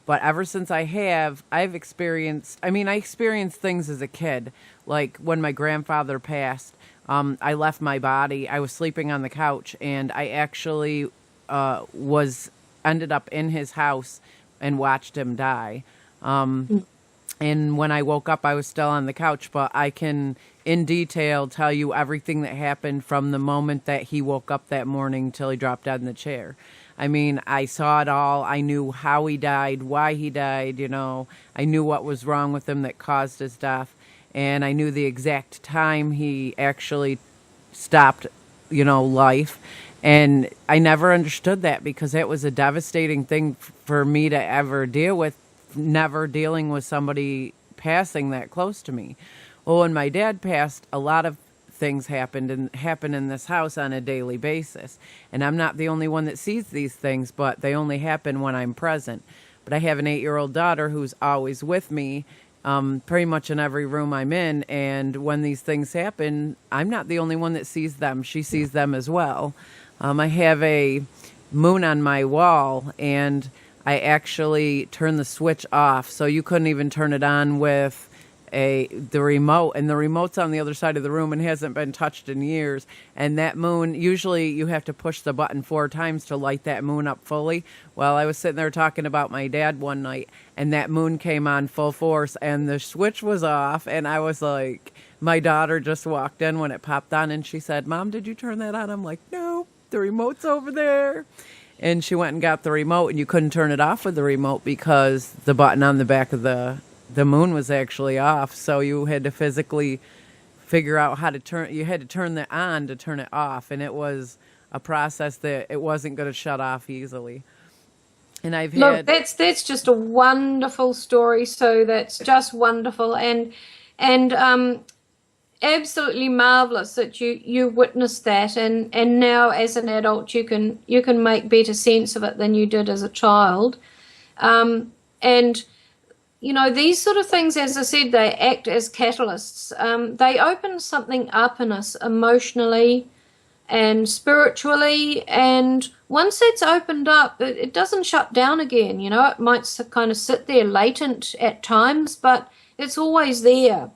But ever since I've experienced, I experienced things as a kid. Like when my grandfather passed, I left my body. I was sleeping on the couch, and I actually ended up in his house and watched him die. And when I woke up, I was still on the couch, but I can, in detail, tell you everything that happened from the moment that he woke up that morning till he dropped dead in the chair. I saw it all. I knew how he died, why he died, I knew what was wrong with him that caused his death. And I knew the exact time he actually stopped, life. And I never understood that because that was a devastating thing for me to ever deal with, never dealing with somebody passing that close to me. Well, when my dad passed, a lot of things happen in this house on a daily basis. And I'm not the only one that sees these things, but they only happen when I'm present. But I have an 8-year-old daughter who's always with me, pretty much in every room I'm in. And when these things happen, I'm not the only one that sees them. She sees them as well. I have a moon on my wall, and I actually turned the switch off, so you couldn't even turn it on with the remote, and the remote's on the other side of the room and hasn't been touched in years. And that moon, usually you have to push the button 4 times to light that moon up fully. Well, I was sitting there talking about my dad one night, and that moon came on full force, and the switch was off, and I was like, my daughter just walked in when it popped on, and she said, "Mom, did you turn that on?" I'm like, "No, the remote's over there." And she went and got the remote, and you couldn't turn it off with the remote because the button on the back of the moon was actually off. So you had to physically figure out how to you had to turn it on to turn it off. And it was a process that it wasn't going to shut off easily. And Look, that's just a wonderful story. So that's just wonderful. And absolutely marvelous that you witnessed that, and now as an adult you can make better sense of it than you did as a child. And these sort of things, as I said, they act as catalysts. They open something up in us emotionally and spiritually, and once it's opened up, it doesn't shut down again. It might kind of sit there latent at times, but it's always there.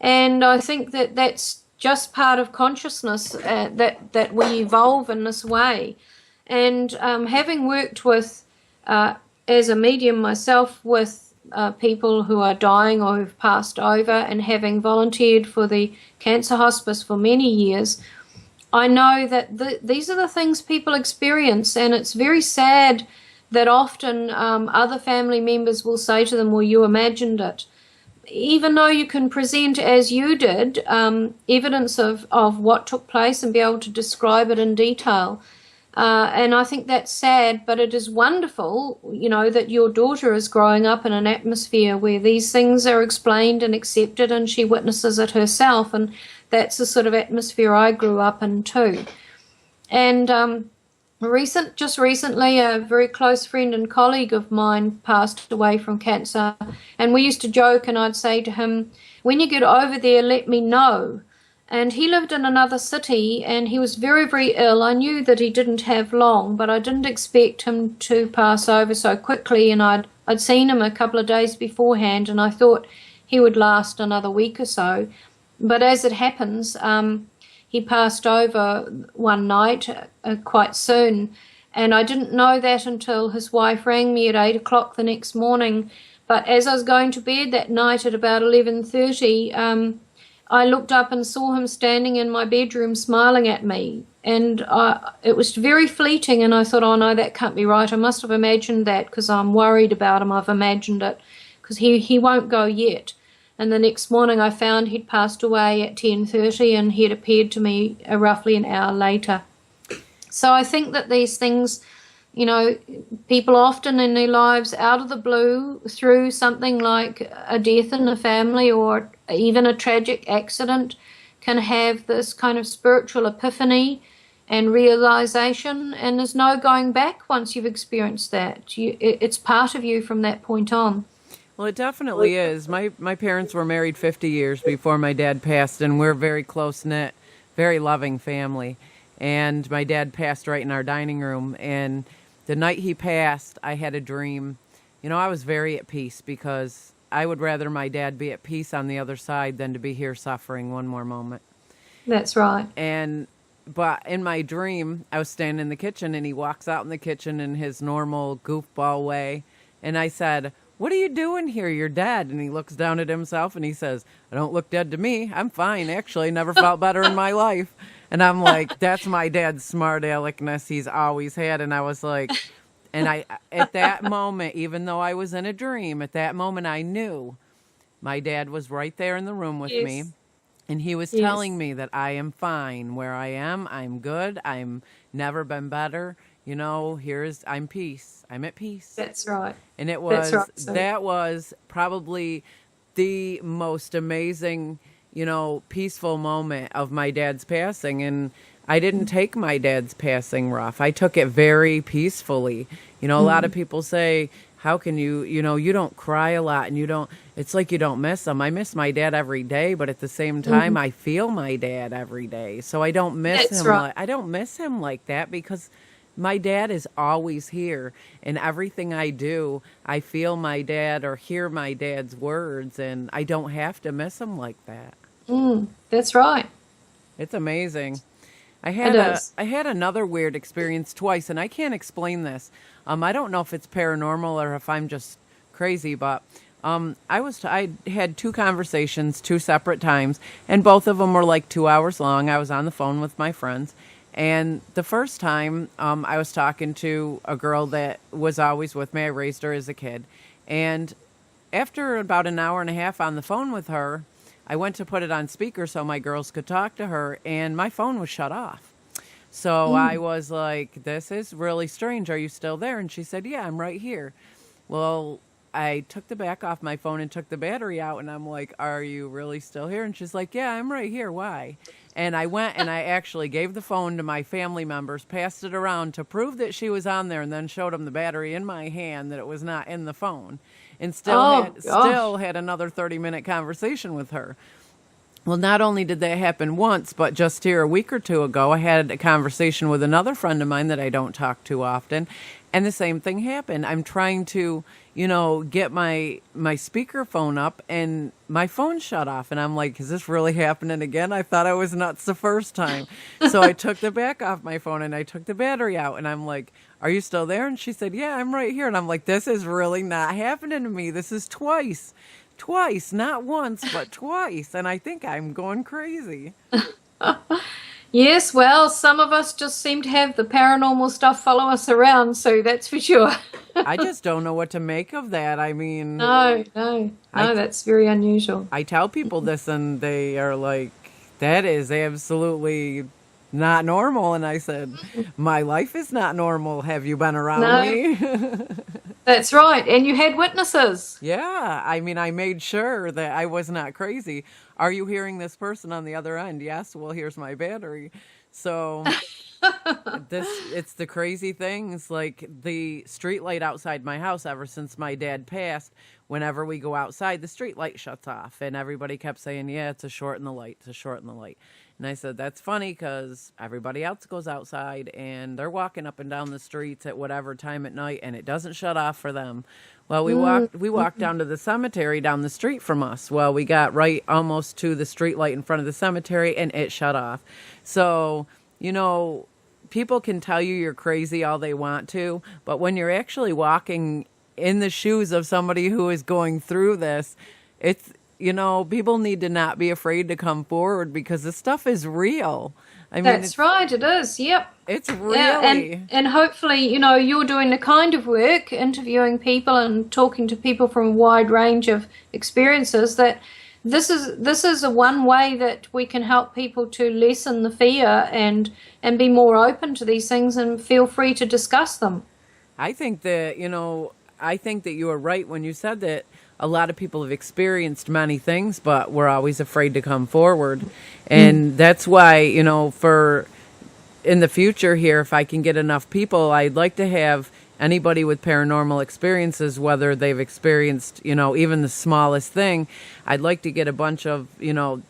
And I think that that's just part of consciousness, that we evolve in this way. And having worked with, as a medium myself, with people who are dying or who've passed over, and having volunteered for the cancer hospice for many years, I know that these are the things people experience. And it's very sad that often other family members will say to them, "Well, you imagined it." Even though you can present, as you did, evidence of what took place and be able to describe it in detail. And I think that's sad, but it is wonderful, that your daughter is growing up in an atmosphere where these things are explained and accepted, and she witnesses it herself. And that's the sort of atmosphere I grew up in too. And just recently, a very close friend and colleague of mine passed away from cancer, and we used to joke, and I'd say to him, "When you get over there, let me know." And he lived in another city, and he was very, very ill. I knew that he didn't have long, but I didn't expect him to pass over so quickly, and I'd seen him a couple of days beforehand, and I thought he would last another week or so. But as it happens, he passed over one night quite soon, and I didn't know that until his wife rang me at 8 o'clock the next morning. But as I was going to bed that night at about 11:30, I looked up and saw him standing in my bedroom smiling at me. And it was very fleeting, and I thought, "Oh no, that can't be right. I must have imagined that because I'm worried about him. I've imagined it because he won't go yet." And the next morning I found he'd passed away at 10:30, and he had appeared to me roughly an hour later. So I think that these things, people often in their lives, out of the blue, through something like a death in the family or even a tragic accident, can have this kind of spiritual epiphany and realization, and there's no going back once you've experienced that. It's part of you from that point on. Well, it definitely is. My parents were married 50 years before my dad passed, and we're a very close-knit, very loving family. and my dad passed right in our dining room. And the night he passed, I had a dream. You know, I was very at peace because I would rather my dad be at peace on the other side than to be here suffering one more moment. That's right. But in my dream, I was standing in the kitchen, and he walks out in the kitchen in his normal goofball way. And I said, "What are you doing here? You're dead." And he looks down at himself and he says, "I don't look dead to me. I'm fine, actually. Never felt better in my life." And I'm like, that's my dad's smart aleckness he's always had. And I was like, at that moment, even though I was in a dream, at that moment I knew my dad was right there in the room with me. And he was telling me that I am fine where I am. I'm good. I'm never been better. You know, I'm peace. I'm at peace. That's right. And that was probably the most amazing, you know, peaceful moment of my dad's passing. And I didn't take my dad's passing rough. I took it very peacefully. You know, a lot of people say, how can you know, you don't cry a lot and it's like you don't miss him. I miss my dad every day, but at the same time, I feel my dad every day. So I don't miss him. Right. I don't miss him like that because my dad is always here. And everything I do, I feel my dad or hear my dad's words, and I don't have to miss him like that. That's right. It's amazing. I had another weird experience twice, and I can't explain this. I don't know if it's paranormal or if I'm just crazy, but I had two conversations, two separate times, and both of them were like 2 hours long. I was on the phone with my friends, and the first time I was talking to a girl that was always with me. I raised her as a kid, and after about an hour and a half on the phone with her, I went to put it on speaker so my girls could talk to her, and my phone was shut off. So I was like, this is really strange. Are you still there? And she said, yeah, I'm right here. Well, I took the back off my phone and took the battery out, and I'm like, are you really still here? And she's like, yeah, I'm right here. Why? And I went and I actually gave the phone to my family members, passed it around to prove that she was on there, and then showed them the battery in my hand, that it was not in the phone, and still had another 30-minute conversation with her. Well, not only did that happen once, but just here a week or two ago, I had a conversation with another friend of mine that I don't talk to often, and the same thing happened. I'm trying to, you know, get my speakerphone up, and my phone shut off, and I'm like, is this really happening again? I thought I was nuts the first time. So I took the back off my phone, and I took the battery out, and I'm like, are you still there? And she said, yeah, I'm right here. And I'm like, this is really not happening to me. This is twice, not once, but twice. And I think I'm going crazy. Yes, well, some of us just seem to have the paranormal stuff follow us around, so that's for sure. I just don't know what to make of that. I mean... No, that's very unusual. I tell people this, and they are like, that is absolutely not normal. And I said, my life is not normal. Have you been around me? That's right. And you had witnesses. Yeah. I mean, I made sure that I was not crazy. Are you hearing this person on the other end? Yes. Well, here's my battery. So it's the crazy things, like the street light outside my house. Ever since my dad passed, whenever we go outside, the street light shuts off, and everybody kept saying, yeah, it's a short in the light. It's a short in the light. And I said, that's funny, because everybody else goes outside and they're walking up and down the streets at whatever time at night, and it doesn't shut off for them. Well, we walked down to the cemetery down the street from us. Well, we got right almost to the street light in front of the cemetery, and it shut off. So, you know, people can tell you you're crazy all they want to, but when you're actually walking in the shoes of somebody who is going through this, it's, you know, people need to not be afraid to come forward, because this stuff is real. I mean, that's right, it is, yep. It's really... Yeah, and hopefully, you know, you're doing the kind of work, interviewing people and talking to people from a wide range of experiences, that this is a one way that we can help people to lessen the fear and be more open to these things and feel free to discuss them. I think that you are right when you said that a lot of people have experienced many things, but we're always afraid to come forward. And that's why, you know, for in the future here, if I can get enough people, I'd like to have anybody with paranormal experiences, whether they've experienced, you know, even the smallest thing, I'd like to get a bunch of, you know,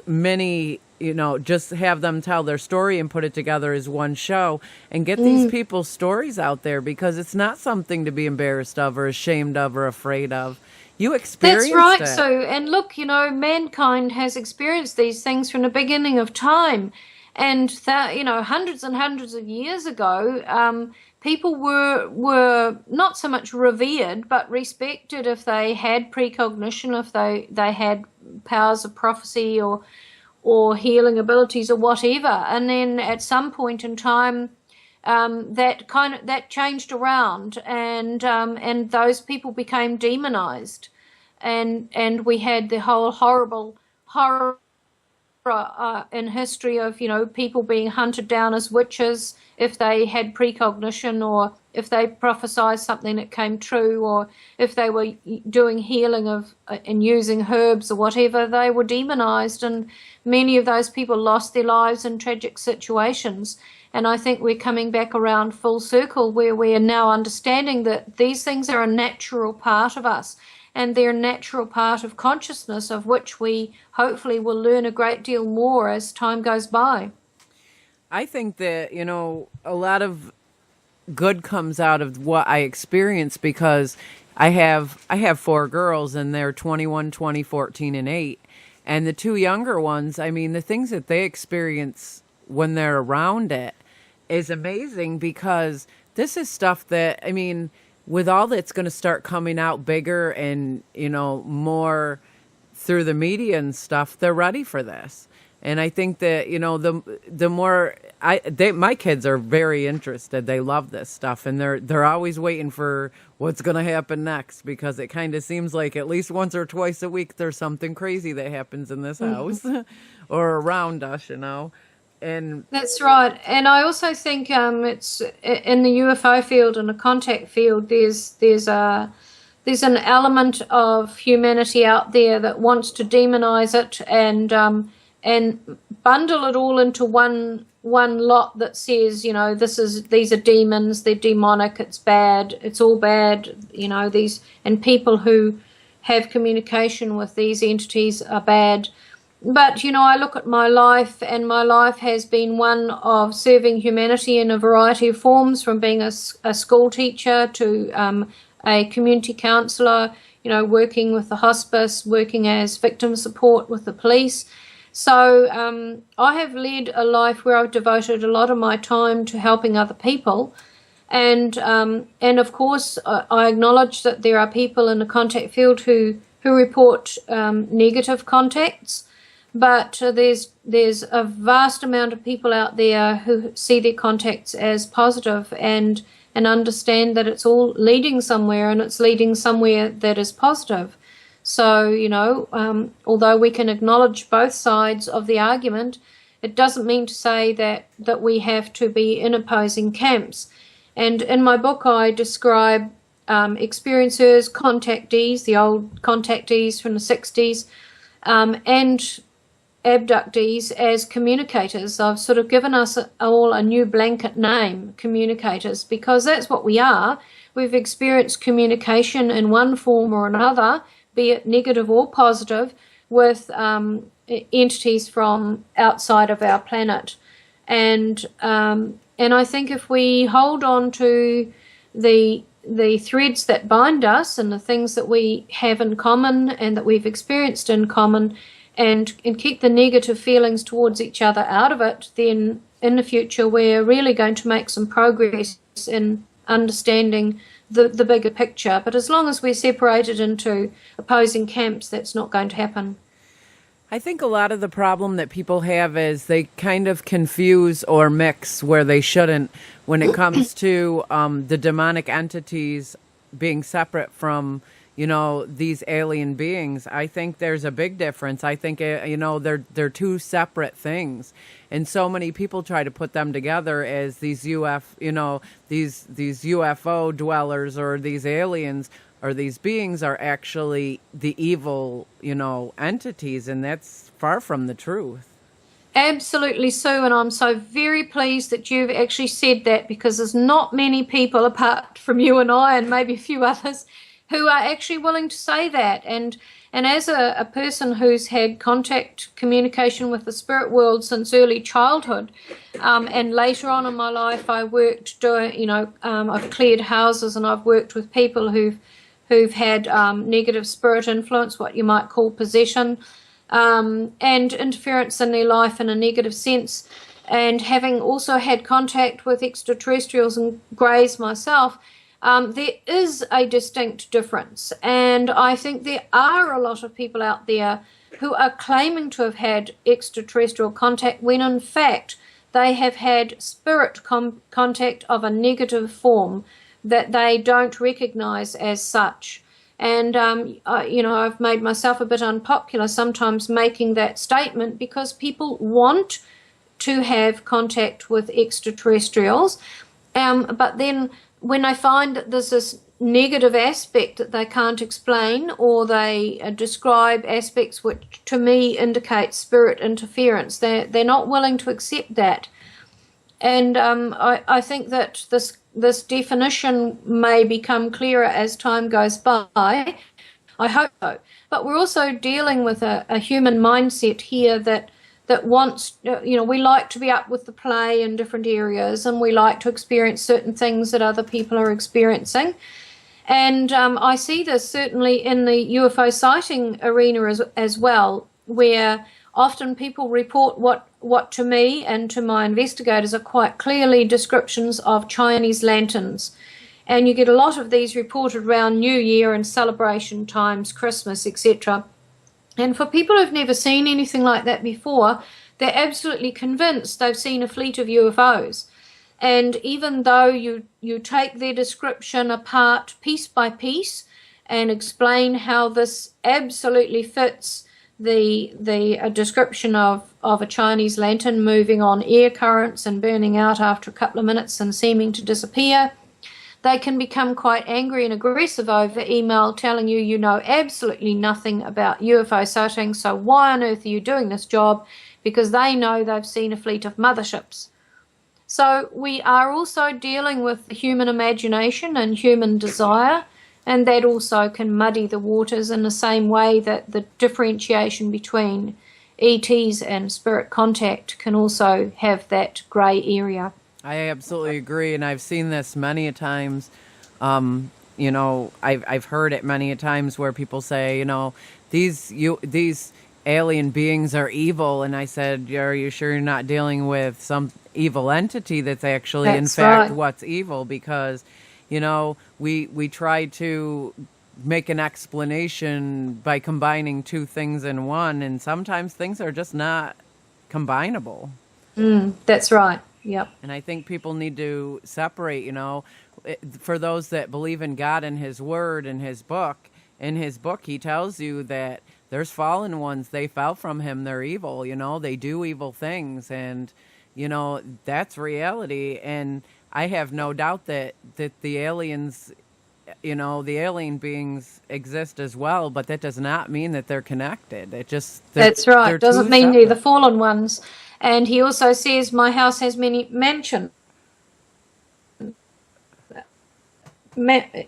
mini just have them tell their story and put it together as one show and get these people's stories out there, because it's not something to be embarrassed of or ashamed of or afraid of. You experienced That's right. it. So, and look, mankind has experienced these things from the beginning of time. And that, hundreds and hundreds of years ago, people were not so much revered, but respected if they had precognition, if they had powers of prophecy or healing abilities or whatever. And then at some point in time, that changed around, and those people became demonized, and we had the whole horrible horror in history of people being hunted down as witches if they had precognition, or if they prophesied something that came true, or if they were doing healing and using herbs or whatever, they were demonized, and many of those people lost their lives in tragic situations. And I think we're coming back around full circle, where we are now understanding that these things are a natural part of us, and they're a natural part of consciousness, of which we hopefully will learn a great deal more as time goes by. I think that, a lot of good comes out of what I experienced, because I have 4 girls, and they're 21, 20, 14, and 8. And the 2 younger ones, I mean, the things that they experience when they're around it is amazing, because this is stuff that, I mean, with all that's going to start coming out bigger and, more through the media and stuff, they're ready for this. And I think that, the more my kids are very interested. They love this stuff, and they're always waiting for what's going to happen next, because it kind of seems like at least once or twice a week there's something crazy that happens in this house or around us, And that's right. And I also think it's in the UFO field and the contact field, there's an element of humanity out there that wants to demonize it and bundle it all into one lot that says, these are demons, they're demonic, it's bad, it's all bad, and people who have communication with these entities are bad. But, I look at my life, and my life has been one of serving humanity in a variety of forms, from being a school teacher to a community counsellor, working with the hospice, working as victim support with the police. So I have led a life where I've devoted a lot of my time to helping other people. And of course, I acknowledge that there are people in the contact field who report negative contacts. But there's a vast amount of people out there who see their contacts as positive and understand that it's all leading somewhere, and it's leading somewhere that is positive. So, although we can acknowledge both sides of the argument, it doesn't mean to say that we have to be in opposing camps. And in my book, I describe experiencers, contactees, the old contactees from the 60s, and abductees as communicators. I've sort of given us all a new blanket name, communicators, because that's what we are. We've experienced communication in one form or another, be it negative or positive, with entities from outside of our planet. And I think if we hold on to the threads that bind us and the things that we have in common and that we've experienced in common, and keep the negative feelings towards each other out of it, then in the future we're really going to make some progress in understanding the bigger picture. But as long as we're separated into opposing camps, that's not going to happen. I think a lot of the problem that people have is they kind of confuse or mix where they shouldn't when it comes to the demonic entities being separate from these alien beings. I think there's a big difference. I think, they're 2 separate things. And so many people try to put them together as these these UFO dwellers or these aliens or these beings are actually the evil, entities. And that's far from the truth. Absolutely, Sue, and I'm so very pleased that you've actually said that, because there's not many people, apart from you and I and maybe a few others, who are actually willing to say that. And as a person who's had contact communication with the spirit world since early childhood, and later on in my life I worked doing, I've cleared houses and I've worked with people who've had negative spirit influence, what you might call possession, and interference in their life in a negative sense. And having also had contact with extraterrestrials and greys myself, there is a distinct difference. And I think there are a lot of people out there who are claiming to have had extraterrestrial contact when in fact they have had spirit contact of a negative form that they don't recognize as such. And, I've made myself a bit unpopular sometimes making that statement because people want to have contact with extraterrestrials, but then when they find that there's this negative aspect that they can't explain, or they describe aspects which to me indicate spirit interference, they're not willing to accept that. And I think that this definition may become clearer as time goes by. I hope so. But we're also dealing with a human mindset here that wants, we like to be up with the play in different areas, and we like to experience certain things that other people are experiencing. And I see this certainly in the UFO sighting arena as well, where often people report what to me and to my investigators are quite clearly descriptions of Chinese lanterns. And you get a lot of these reported around New Year and celebration times, Christmas, etc. And for people who've never seen anything like that before, they're absolutely convinced they've seen a fleet of UFOs. And even though you take their description apart piece by piece and explain how this absolutely fits the description of a Chinese lantern moving on air currents and burning out after a couple of minutes and seeming to disappear, they can become quite angry and aggressive over email telling you know absolutely nothing about UFO sightings, so why on earth are you doing this job? Because they know they've seen a fleet of motherships. So we are also dealing with human imagination and human desire, and that also can muddy the waters in the same way that the differentiation between ETs and spirit contact can also have that grey area. I absolutely agree, and I've seen this many a times. I've heard it many a times where people say, these alien beings are evil, and I said, are you sure you're not dealing with some evil entity that's actually in fact what's evil? Because we try to make an explanation by combining two things in one, and sometimes things are just not combinable. That's right. Yep. And I think people need to separate, for those that believe in God and his word and his book. In his book, he tells you that there's fallen ones. They fell from him. They're evil, they do evil things. And, that's reality. And I have no doubt that the aliens, the alien beings exist as well, but that does not mean that they're connected. That's right. It doesn't mean they're the fallen ones. And he also says, my house has many mansions.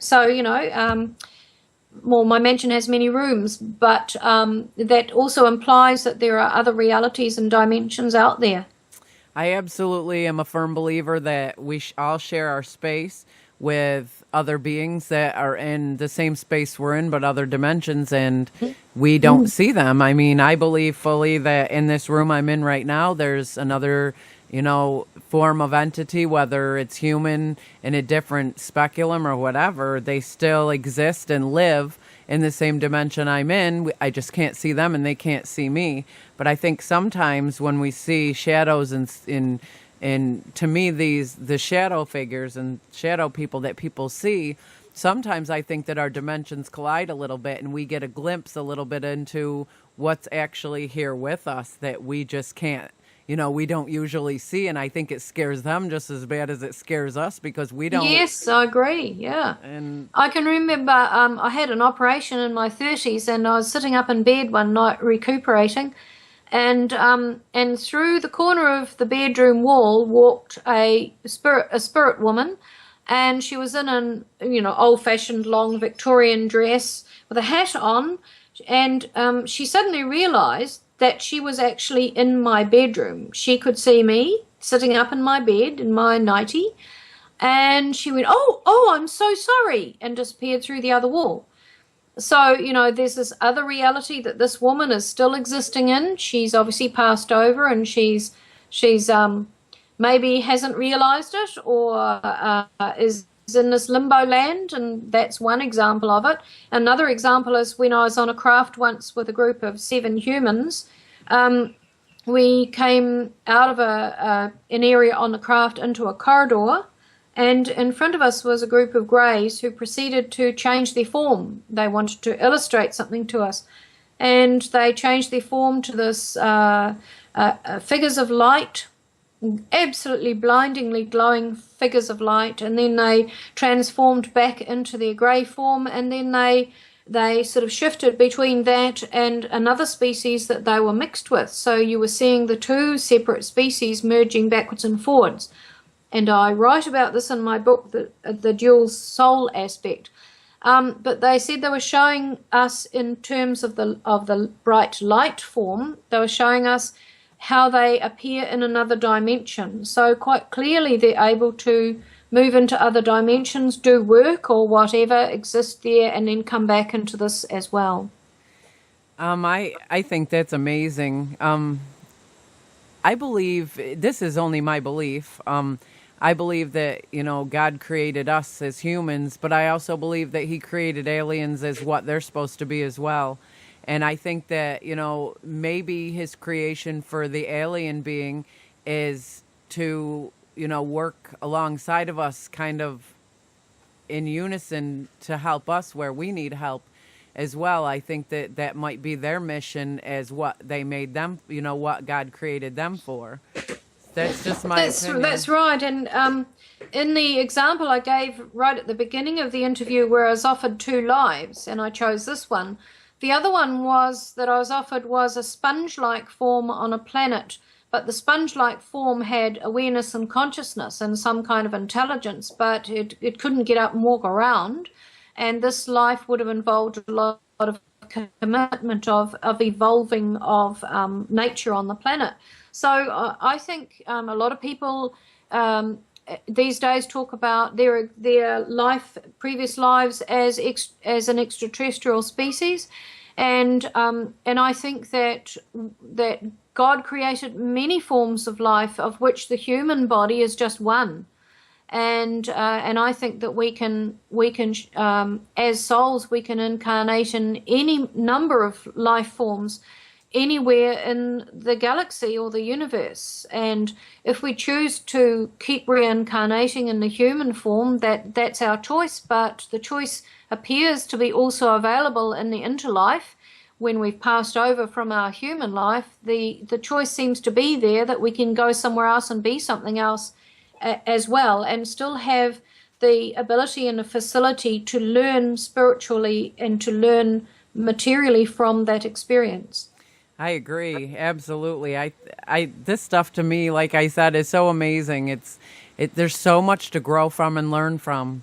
So, my mansion has many rooms, but that also implies that there are other realities and dimensions out there. I absolutely am a firm believer that we all share our space with other beings that are in the same space we're in, but other dimensions, and we don't see them. I mean, I believe fully that in this room I'm in right now, there's another, form of entity, whether it's human in a different speculum or whatever, they still exist and live in the same dimension I'm in. I just can't see them and they can't see me. But I think sometimes when we see shadows in to me, the shadow figures and shadow people that people see, sometimes I think that our dimensions collide a little bit and we get a glimpse a little bit into what's actually here with us that we just can't, we don't usually see. And I think it scares them just as bad as it scares us because we don't. Yes, I agree. Yeah. And I can remember I had an operation in my 30s and I was sitting up in bed one night recuperating. And through the corner of the bedroom wall walked a spirit woman, and she was in an old-fashioned long Victorian dress with a hat on, and she suddenly realized that she was actually in my bedroom. She could see me sitting up in my bed in my nightie, and she went, oh, I'm so sorry, and disappeared through the other wall. So, there's this other reality that this woman is still existing in. She's obviously passed over, and she's maybe hasn't realized it, or is in this limbo land, and that's one example of it. Another example is when I was on a craft once with a group of 7 humans. We came out of an area on the craft into a corridor, and in front of us was a group of greys who proceeded to change their form. They wanted to illustrate something to us, and they changed their form to this figures of light, absolutely blindingly glowing figures of light, and then they transformed back into their grey form, and then they sort of shifted between that and another species that they were mixed with. So you were seeing the 2 separate species merging backwards and forwards. And I write about this in my book, the dual soul aspect. But they said they were showing us, in terms of the bright light form, they were showing us how they appear in another dimension. So quite clearly they're able to move into other dimensions, do work or whatever, exist there, and then come back into this as well. I think that's amazing. I believe, this is only my belief, I believe that, God created us as humans, but I also believe that he created aliens as what they're supposed to be as well. And I think that, maybe his creation for the alien being is to, work alongside of us, kind of in unison, to help us where we need help as well. I think that that might be their mission as what they made them, what God created them for. That's just my opinion. That's right. And in the example I gave right at the beginning of the interview, where I was offered 2 lives, and I chose this one, the other one that I was offered was a sponge-like form on a planet, but the sponge-like form had awareness and consciousness and some kind of intelligence, but it couldn't get up and walk around, and this life would have involved a lot of commitment of evolving of nature on the planet. So I think a lot of people these days talk about their previous lives as an extraterrestrial species, and I think that God created many forms of life, of which the human body is just one. And I think that we can as souls, we can incarnate in any number of life forms anywhere in the galaxy or the universe. And if we choose to keep reincarnating in the human form, that's our choice. But the choice appears to be also available in the interlife. When we've passed over from our human life, the choice seems to be there that we can go somewhere else and be something else as well, and still have the ability and the facility to learn spiritually and to learn materially from that experience. I agree, absolutely. I this stuff to me, like I said, is so amazing. There's so much to grow from and learn from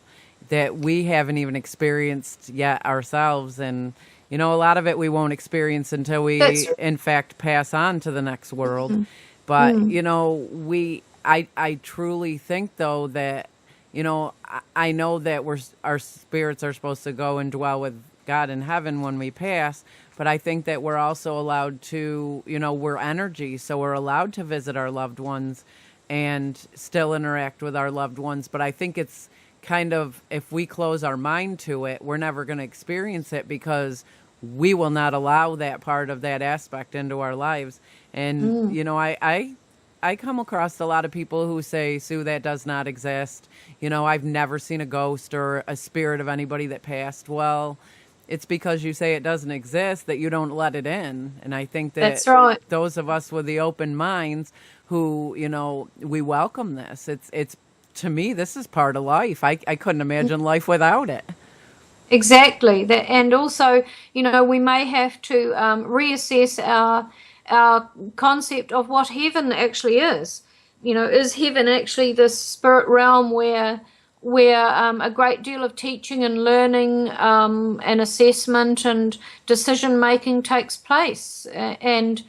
that we haven't even experienced yet ourselves, and a lot of it we won't experience until we, in fact, pass on to the next world. Mm-hmm. But I truly think, though, that I know that our spirits are supposed to go and dwell with God in heaven when we pass. But I think that we're also allowed to, we're energy, so we're allowed to visit our loved ones and still interact with our loved ones. But I think it's kind of, if we close our mind to it, we're never going to experience it, because we will not allow that part of that aspect into our lives. And, I come across a lot of people who say, Sue, that does not exist. I've never seen a ghost or a spirit of anybody that passed. Well, it's because you say it doesn't exist that you don't let it in. And I think that that's right. Those of us with the open minds who, we welcome this. It's to me, this is part of life. I couldn't imagine life without it. Exactly. And also, we may have to reassess our concept of what heaven actually is. Is heaven actually this spirit realm where where a great deal of teaching and learning and assessment and decision making takes place. And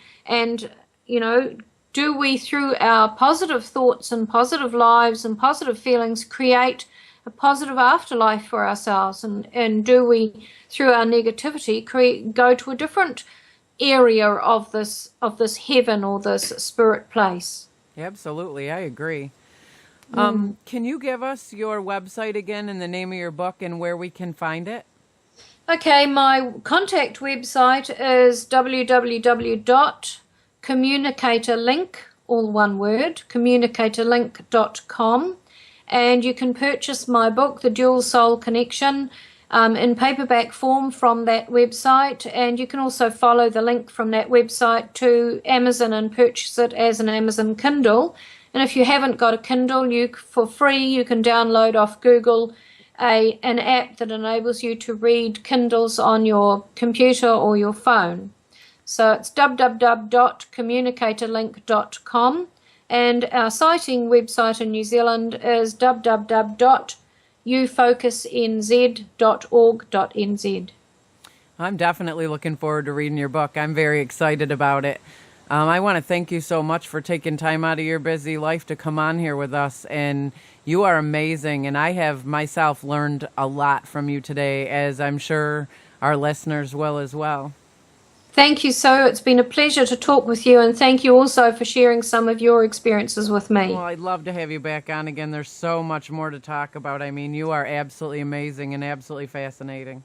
you know, do we, through our positive thoughts and positive lives and positive feelings, create a positive afterlife for ourselves? And do we, through our negativity, go to a different area of this heaven or this spirit place? Absolutely, I agree. Can you give us your website again and the name of your book and where we can find it? Okay, my contact website is www.communicatorlink, all one word, communicatorlink.com, and you can purchase my book, The Dual Soul Connection, in paperback form from that website, and you can also follow the link from that website to Amazon and purchase it as an Amazon Kindle. And if you haven't got a Kindle, for free you can download off Google an app that enables you to read Kindles on your computer or your phone. So it's www.communicatorlink.com, and our sighting website in New Zealand is www.UFOCUSNZ.org.nz. I'm definitely looking forward to reading your book. I'm very excited about it. I want to thank you so much for taking time out of your busy life to come on here with us. And you are amazing. And I have myself learned a lot from you today, as I'm sure our listeners will as well. Thank you, so it's been a pleasure to talk with you, and thank you also for sharing some of your experiences with me. Well, I'd love to have you back on again. There's so much more to talk about. I mean, you are absolutely amazing and absolutely fascinating.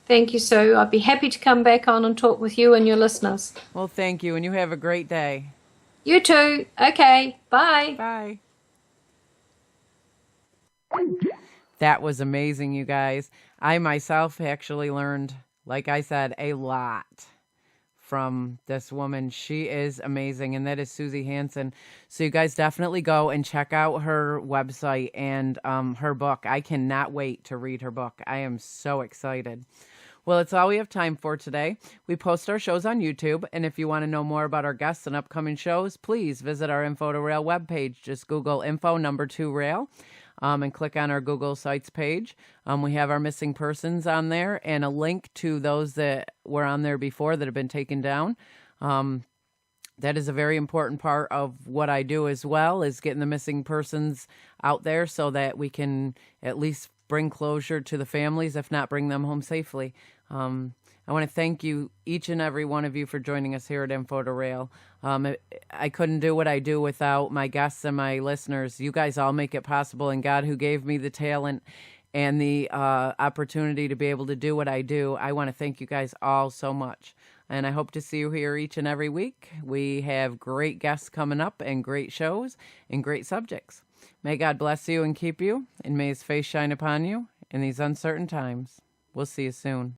Thank you, Sue. I'd be happy to come back on and talk with you and your listeners. Well, thank you, and you have a great day. You too. Okay, bye. Bye. That was amazing, you guys. I myself actually learned, like I said, a lot from this woman. She is amazing, and that is Suzy Hansen. So you guys definitely go and check out her website and her book. I cannot wait to read her book. I am so excited. Well, it's all we have time for today. We post our shows on YouTube, and if you want to know more about our guests and upcoming shows, please visit our info2rail webpage. Just Google info2rail. And click on our Google Sites page. We have our missing persons on there and a link to those that were on there before that have been taken down. That is a very important part of what I do as well, is getting the missing persons out there so that we can at least bring closure to the families, if not bring them home safely. I want to thank you, each and every one of you, for joining us here at Info2rail. I couldn't do what I do without my guests and my listeners. You guys all make it possible, and God, who gave me the talent and the opportunity to be able to do what I do, I want to thank you guys all so much. And I hope to see you here each and every week. We have great guests coming up and great shows and great subjects. May God bless you and keep you, and may his face shine upon you in these uncertain times. We'll see you soon.